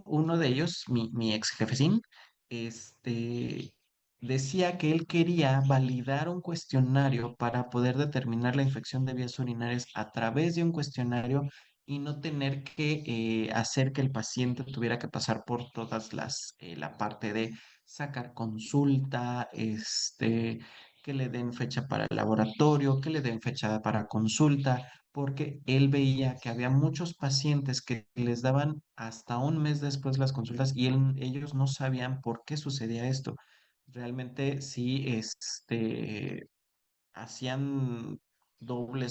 uno de ellos, mi ex jefecín, este, decía que él quería validar un cuestionario para poder determinar la infección de vías urinarias a través de un cuestionario y no tener que hacer que el paciente tuviera que pasar por la parte de sacar consulta, que le den fecha para el laboratorio, que le den fecha para consulta porque él veía que había muchos pacientes que les daban hasta un mes después las consultas y ellos no sabían por qué sucedía esto. Realmente sí, hacían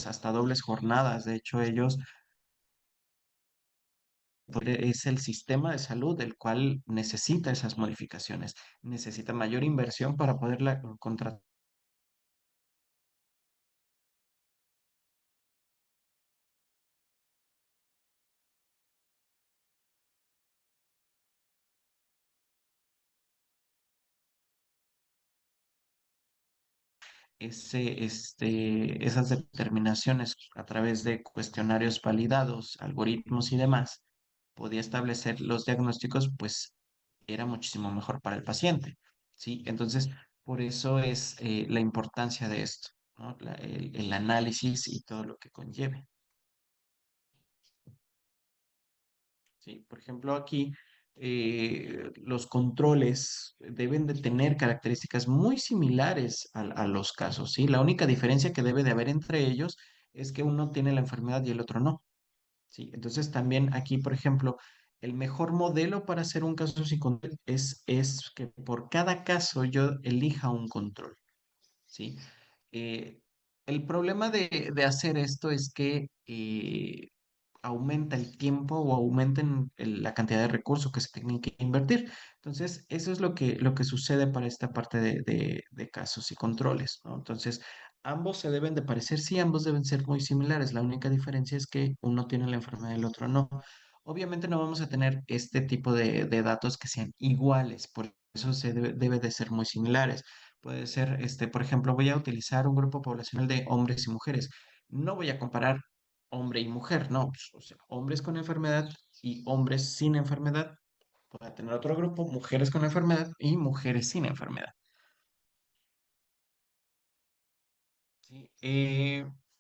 hasta dobles jornadas. De hecho, es el sistema de salud el cual necesita esas modificaciones, necesita mayor inversión para poderla contratar. Esas determinaciones a través de cuestionarios validados, algoritmos y demás, podía establecer los diagnósticos, pues era muchísimo mejor para el paciente, ¿sí? Entonces, por eso es la importancia de esto, ¿no? El análisis y todo lo que conlleve. Sí, por ejemplo, aquí los controles deben de tener características muy similares a los casos, ¿sí? La única diferencia que debe de haber entre ellos es que uno tiene la enfermedad y el otro no, ¿sí? Entonces también aquí, por ejemplo, el mejor modelo para hacer un caso sin control es que por cada caso yo elija un control, ¿sí? Eh, el problema de hacer esto es que aumenta el tiempo o aumenten la cantidad de recursos que se tienen que invertir. Entonces, eso es lo que sucede para esta parte de casos y controles, ¿no? Entonces, ambos se deben de parecer, sí, ambos deben ser muy similares. La única diferencia es que uno tiene la enfermedad y el otro no. Obviamente no vamos a tener este tipo de datos que sean iguales, por eso debe de ser muy similares. Puede ser, por ejemplo, voy a utilizar un grupo poblacional de hombres y mujeres. No voy a comparar hombre y mujer, no, pues, o sea, hombres con enfermedad y hombres sin enfermedad. Voy a tener otro grupo, mujeres con enfermedad y mujeres sin enfermedad. ¿Sí?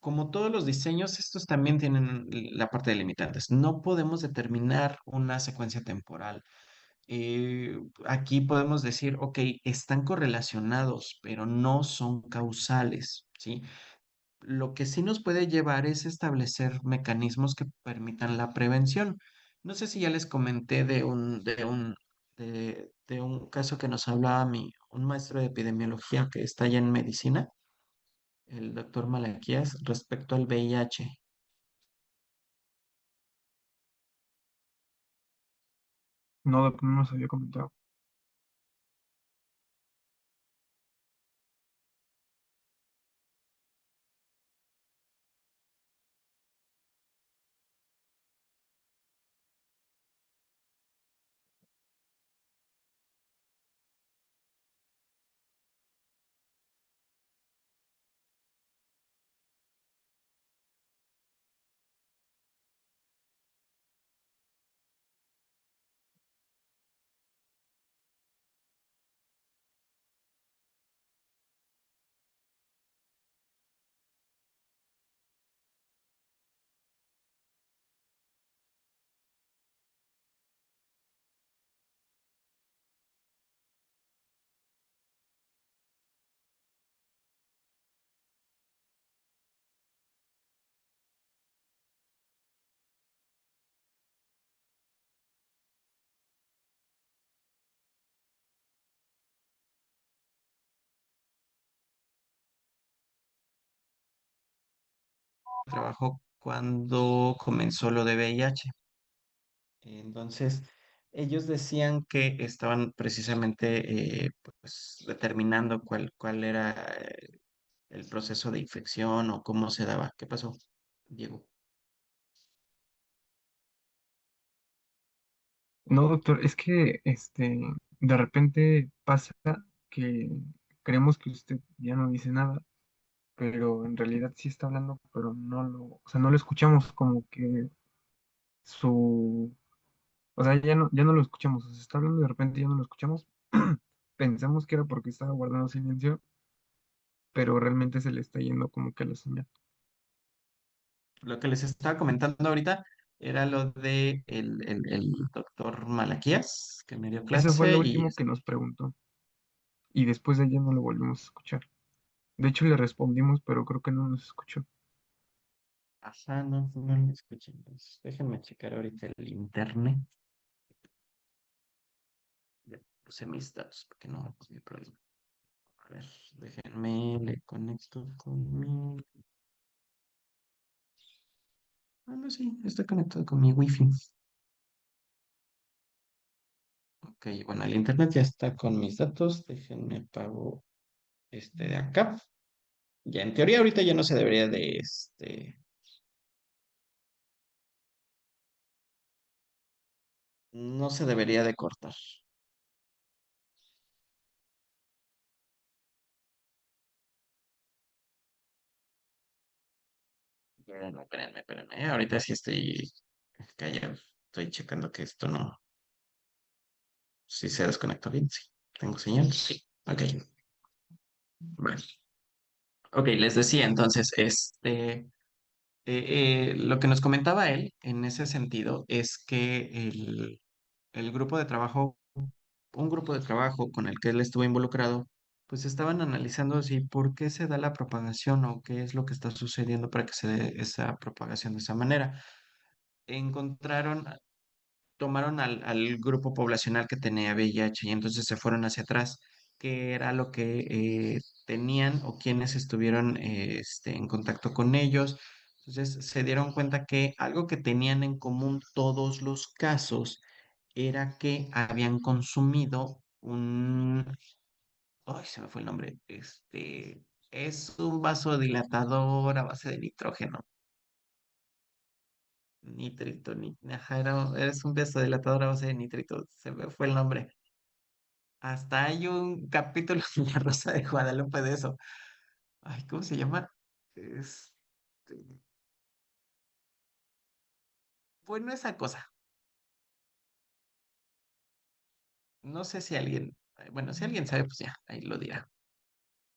Como todos los diseños, estos también tienen la parte de limitantes. No podemos determinar una secuencia temporal. Aquí podemos decir, ok, están correlacionados, pero no son causales, ¿sí? Lo que sí nos puede llevar es establecer mecanismos que permitan la prevención. No sé si ya les comenté de un caso que nos hablaba un maestro de epidemiología que está allá en medicina. el doctor Malaquías respecto al VIH. No, Doc, no nos había comentado. Trabajó cuando comenzó lo de VIH. Entonces, ellos decían que estaban precisamente pues, determinando cuál era el proceso de infección o cómo se daba. ¿Qué pasó, Diego? No, doctor, es que de repente pasa que creemos que usted ya no dice nada, pero en realidad sí está hablando, pero o sea, no lo escuchamos como que su, o sea, ya no lo escuchamos, o sea, está hablando y de repente ya no lo escuchamos. Pensamos que era porque estaba guardando silencio, pero realmente se le está yendo como que la señal. Lo que les estaba comentando ahorita era lo de el doctor Malaquías, que me dio Eso fue clase lo y... último que nos preguntó y después de ella no lo volvimos a escuchar. De hecho, le respondimos, pero creo que no nos escuchó. Ajá, no lo escuché. Entonces, déjenme checar ahorita el internet. Ya puse mis datos porque no es mi problema. A ver, déjenme, le conecto con mi... Ah, no, sí, está conectado con mi wifi. Ok, bueno, el internet ya está con mis datos. Déjenme apago este de acá. Ya en teoría ahorita ya no se debería de no se debería de cortar. Espérenme. Ahorita sí estoy callado. Estoy checando que esto no. Si se desconectó bien, sí. ¿Tengo señal? Sí. Ok. Bueno. Ok, les decía entonces, lo que nos comentaba él en ese sentido es que el grupo de trabajo, un grupo de trabajo con el que él estuvo involucrado, pues estaban analizando así por qué se da la propagación o qué es lo que está sucediendo para que se dé esa propagación de esa manera. Encontraron, tomaron al grupo poblacional que tenía VIH y entonces se fueron hacia atrás, qué era lo que tenían o quienes estuvieron en contacto con ellos. Entonces se dieron cuenta que algo que tenían en común todos los casos era que habían consumido ay, se me fue el nombre, es un vasodilatador a base de nitrógeno. Nitrito, ajá, es un vasodilatador a base de nitrito, se me fue el nombre. Hasta hay un capítulo en La Rosa de Guadalupe de eso. Ay, ¿cómo se llama? Este, bueno, esa cosa. No sé si alguien, bueno, si alguien sabe, pues ya, ahí lo dirá.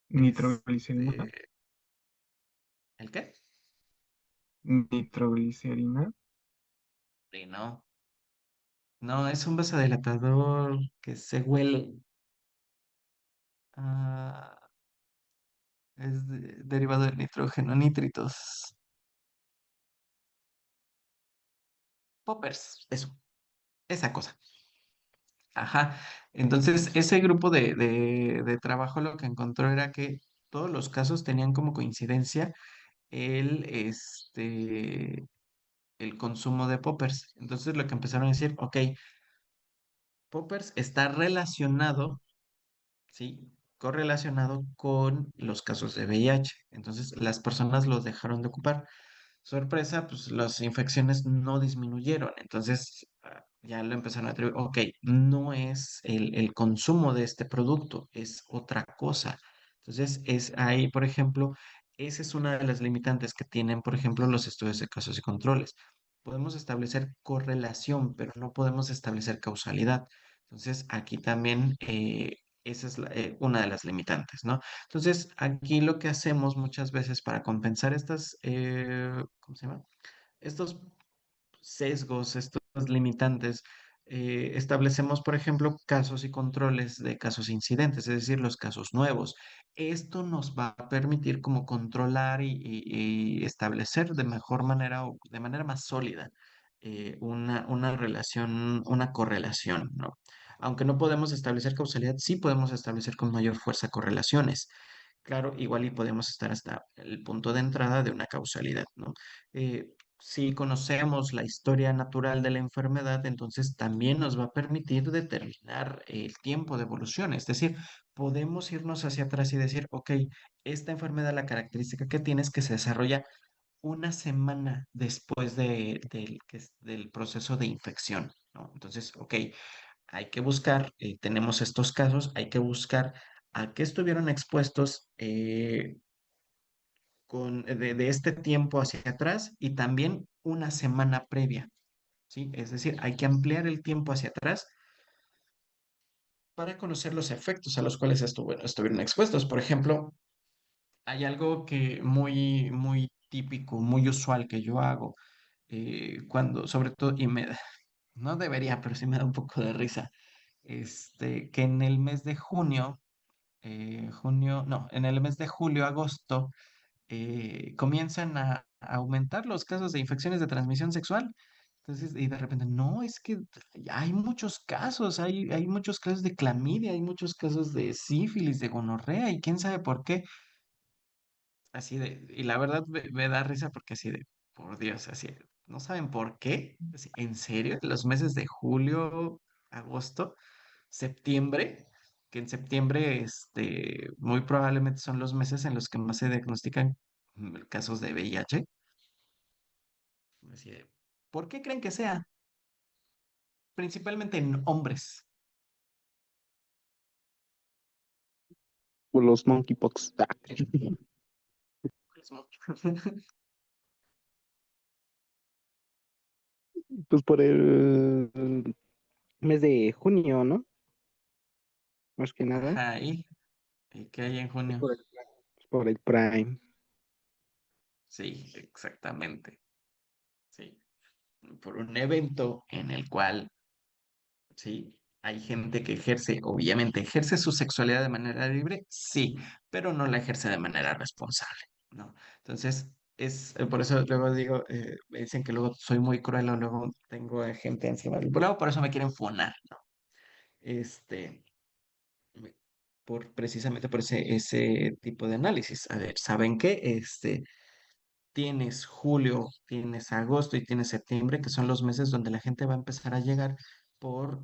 Nitroglicerina. Este, ¿el qué? Nitroglicerina. Sí, no, no, es un vasodilatador que se huele. Ah, es derivado del nitrógeno, nitritos. Poppers, eso, esa cosa. Ajá. Entonces, ese grupo de trabajo lo que encontró era que todos los casos tenían como coincidencia el, el consumo de poppers. Entonces lo que empezaron a decir, ok, poppers está relacionado, ¿sí? Correlacionado con los casos de VIH. Entonces las personas los dejaron de ocupar. Sorpresa, pues las infecciones no disminuyeron. Entonces ya lo empezaron a atribuir, ok, no es el consumo de este producto, es otra cosa. Entonces es ahí, por ejemplo, esa es una de las limitantes que tienen, por ejemplo, los estudios de casos y controles. Podemos establecer correlación, pero no podemos establecer causalidad. Entonces aquí también esa es una de las limitantes, ¿no? Entonces, aquí lo que hacemos muchas veces para compensar estas, ¿cómo se llama? Estos sesgos, estos limitantes, establecemos, por ejemplo, casos y controles de casos incidentes, es decir, los casos nuevos. Esto nos va a permitir como controlar y establecer de mejor manera o de manera más sólida una relación, una correlación, ¿no? Aunque no podemos establecer causalidad, sí podemos establecer con mayor fuerza correlaciones. Claro, igual y podemos estar hasta el punto de entrada de una causalidad, ¿no? Si conocemos la historia natural de la enfermedad, entonces también nos va a permitir determinar el tiempo de evolución. Es decir, podemos irnos hacia atrás y decir, ok, esta enfermedad, la característica que tiene es que se desarrolla una semana después del proceso de infección, ¿no? Entonces, ok, hay que buscar, tenemos estos casos, hay que buscar a qué estuvieron expuestos de este tiempo hacia atrás y también una semana previa, ¿sí? Es decir, hay que ampliar el tiempo hacia atrás para conocer los efectos a los cuales estuvieron expuestos. Por ejemplo, hay algo que muy típico, muy usual que yo hago cuando, sobre todo, no debería, pero sí me da un poco de risa, que en el mes de no, en el mes de julio, agosto, comienzan a aumentar los casos de infecciones de transmisión sexual. Entonces, y de repente, no, es que hay muchos casos, hay muchos casos de clamidia, hay muchos casos de sífilis, de gonorrea, y quién sabe por qué. Así de, y la verdad me da risa porque así de, por Dios, así, ¿no saben por qué? Así, ¿en serio? Los meses de julio, agosto, septiembre, que en septiembre, muy probablemente son los meses en los que más se diagnostican casos de VIH. Así de, ¿por qué creen que sea? Principalmente en hombres. Por los monkeypox. Pues por el mes de junio, ¿no? Más que nada. Ajá, ¿y qué hay en junio? Por el Prime. Sí, exactamente. Sí, por un evento en el cual, sí, hay gente que ejerce, obviamente, ejerce su sexualidad de manera libre, sí, pero no la ejerce de manera responsable, ¿no? Entonces, por eso luego digo, me dicen que luego soy muy cruel o luego tengo a gente encima del volado, por eso me quieren funar, ¿no? Este, precisamente por ese tipo de análisis. A ver, ¿saben qué? Tienes julio, tienes agosto y tienes septiembre, que son los meses donde la gente va a empezar a llegar por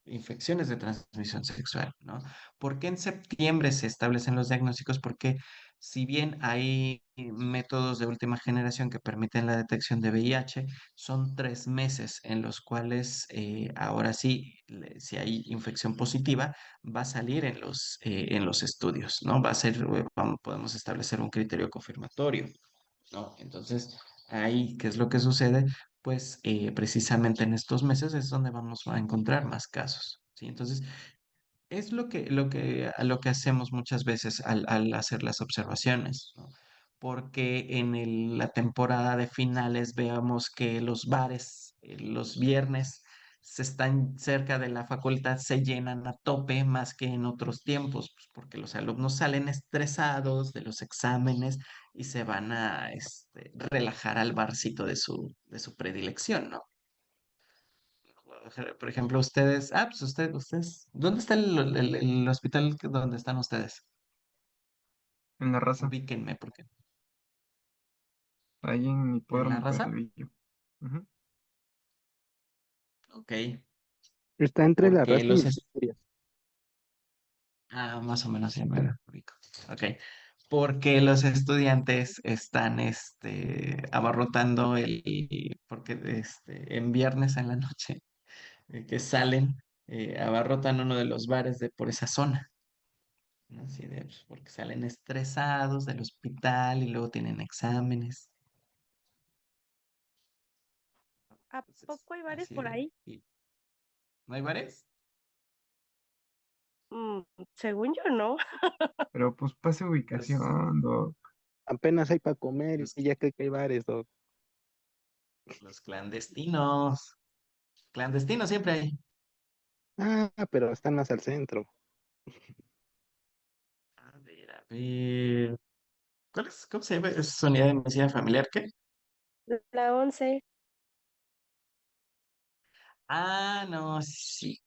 infecciones de transmisión sexual, ¿no? ¿Por qué en septiembre se establecen los diagnósticos? Porque si bien hay métodos de última generación que permiten la detección de VIH, son 3 meses en los cuales ahora sí, si hay infección positiva, va a salir en los estudios, ¿no? Va a ser, podemos establecer un criterio confirmatorio, ¿no? Entonces, ahí, ¿qué es lo que sucede? Pues precisamente en estos meses es donde vamos a encontrar más casos, ¿sí? Entonces, es lo que hacemos muchas veces al hacer las observaciones, ¿no? Porque en la temporada de finales veamos que los bares, los viernes, se están cerca de la facultad, se llenan a tope más que en otros tiempos, pues, porque los alumnos salen estresados de los exámenes y se van a relajar al barcito de su predilección, ¿no? Por ejemplo, ustedes, pues ustedes, ¿dónde está el hospital donde están ustedes? En la raza, Ubíquenme, porque ahí en en la Hipódromo raza, Peralvillo. Ujú. ok, Está entre la porque raza y los, Misterios. más o menos ya me ubico. Ok, porque los estudiantes están, abarrotando porque, en viernes en la noche, que salen, abarrotan uno de los bares de por esa zona, ¿no? Así de, pues, porque salen estresados del hospital y luego tienen exámenes. ¿A Entonces, poco hay bares así por de, ahí? ¿no hay bares? Mm, según yo, no. Pero pues pase Los, ubicación, Doc. Apenas hay para comer los, y ya creo que hay bares, Doc. los clandestinos. Clandestinos siempre hay. Ah, pero están más al centro. A ver, a ver. ¿Cómo se llama? ¿Es unidad de medicina familiar qué? La 11. Ah, no, sí.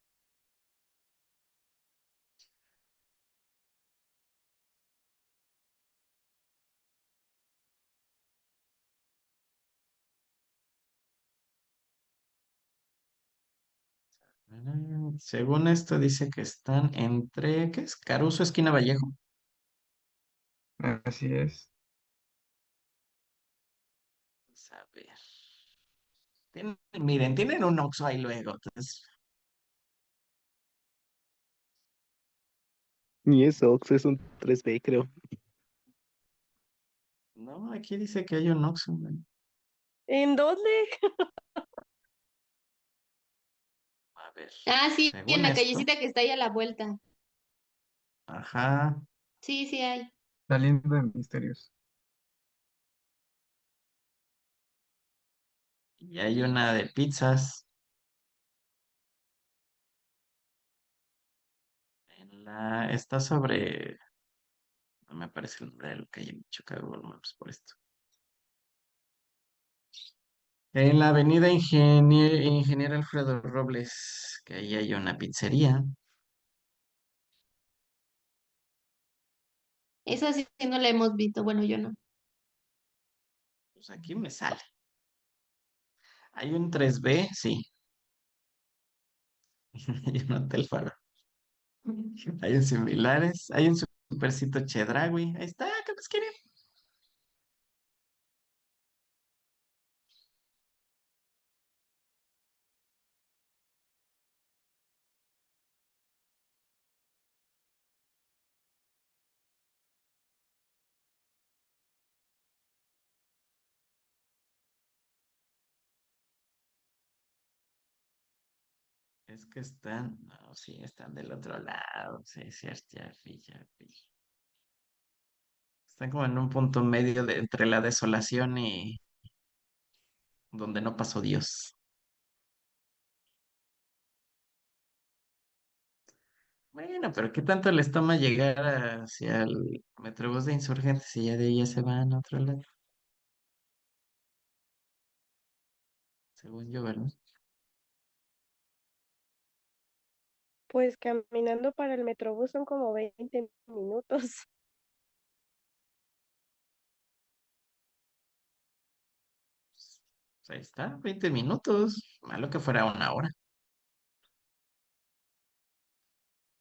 Según esto dice que están entre, ¿qué es? Caruso, esquina Vallejo. Así es. Vamos a ver. Miren, tienen un Oxxo ahí luego. Entonces, Ni es Ox, es un 3B, creo. no, aquí dice que hay un Oxxo, güey. ¿En dónde? A ver, Ah, sí, en según la esto, callecita que está ahí a la vuelta. ajá, Sí, sí hay. Saliendo de Misterios. y hay una de pizzas. Está sobre, no me aparece el nombre de lo que hay en Chicago Google Maps por esto. En la avenida Ingeniero Alfredo Robles, que ahí hay una pizzería. Esa sí no la hemos visto. Bueno, yo no. Pues aquí me sale. Hay un 3B, sí. Hay un Hotel Faro. Hay un similares. Hay un Supercito Chedraui. Ahí está, ¿qué más quieren? Es que están, no, sí, están del otro lado. Sí, sí, ya vi. Están como en un punto medio entre la desolación y donde no pasó Dios. Bueno, pero ¿qué tanto les toma llegar hacia el Metrobús de Insurgentes y ya de ahí ya se van a otro lado? Según yo, ¿verdad? Pues caminando para el Metrobús son como 20 minutos. Pues ahí está, 20 minutos. Malo que fuera una hora.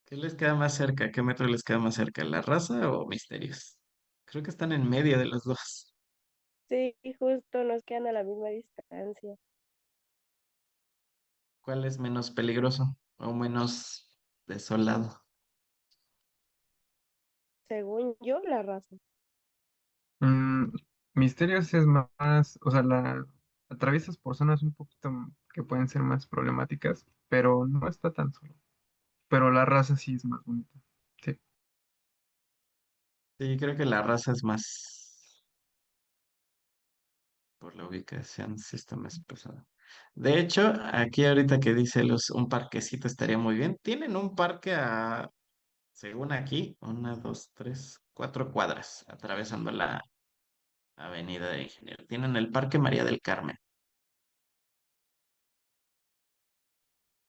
¿Qué les queda más cerca? ¿Qué metro les queda más cerca? ¿La Raza o Misterios? Creo que están en medio de los dos. Sí, justo nos quedan a la misma distancia. ¿Cuál es menos peligroso o menos desolado? Según yo, la razón. Mm, Misterios es más, o sea, atraviesas por zonas un poquito que pueden ser más problemáticas, pero no está tan solo. Pero la raza sí es más bonita. Sí. Sí, creo que la Raza es más por la ubicación, sí está más pesado. De hecho, aquí ahorita que dice un parquecito estaría muy bien. Tienen un parque según aquí, 1, 2, 3, 4 cuadras, atravesando la Avenida de Ingeniero. Tienen el Parque María del Carmen.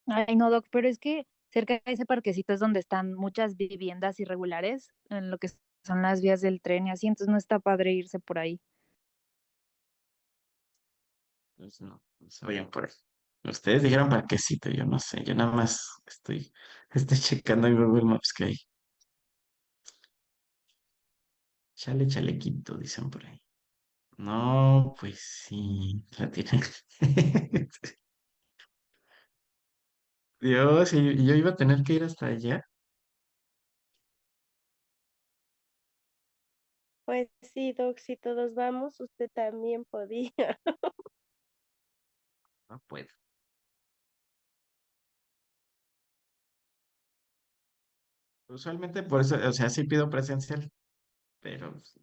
Ay, no, Doc, pero es que cerca de ese parquecito es donde están muchas viviendas irregulares, en lo que son las vías del tren y así, entonces no está padre irse por ahí. Pues no se vayan por ahí. Ustedes dijeron parquecito, yo no sé, yo nada más estoy checando en Google Maps que hay. Chale, chalequito, dicen por ahí. No, pues sí, la tienen. Dios, y yo iba a tener que ir hasta allá. Pues sí, Doc, si todos vamos, usted también podía. No puedo. Usualmente por eso, o sea, sí pido presencial, pero pues,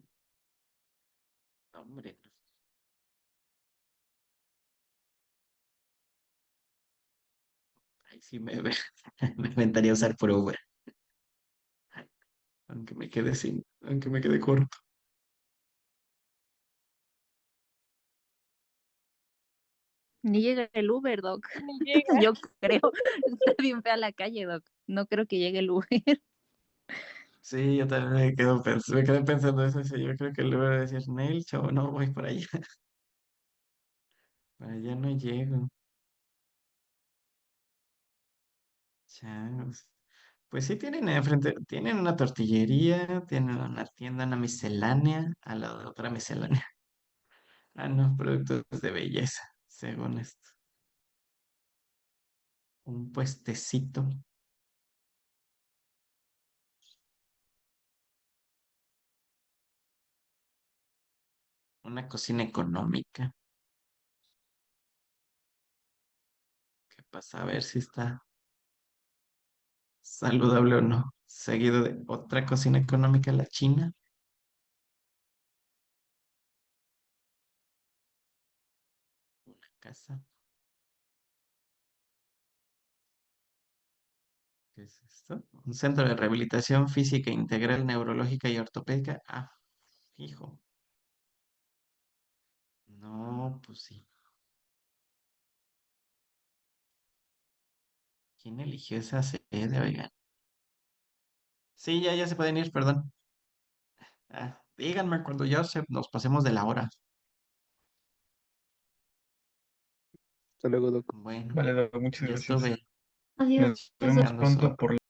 no, hombre, ahí sí me aventaría a usar por Uber, aunque me quede corto. Ni llega el Uber, Doc. Ni llega. Yo creo. Está bien fea la calle, Doc. No creo que llegue el Uber. Sí, yo también me quedé pensando eso, sí, yo creo que le voy a decir, Neil, chavo, no voy por allá, para allá no llego. Changos. Pues sí tienen enfrente, tienen una tortillería, tienen una tienda, una miscelánea, al lado de otra miscelánea. Ah, no, productos de belleza, según esto. Un puestecito, una cocina económica. ¿Qué pasa? A ver si está saludable o no. Seguido de otra cocina económica, la china, una casa. ¿Qué es esto? Un centro de rehabilitación física integral, neurológica y ortopédica. Ah, hijo. No, pues sí. ¿Quién eligió esa sede, oigan? Sí, ya se pueden ir, perdón. Ah, díganme cuando nos pasemos de la hora. Hasta luego, Doc. Bueno, Vale, Doc, muchas ya gracias. estuve Nos Adiós, vemos checando pronto sobre. por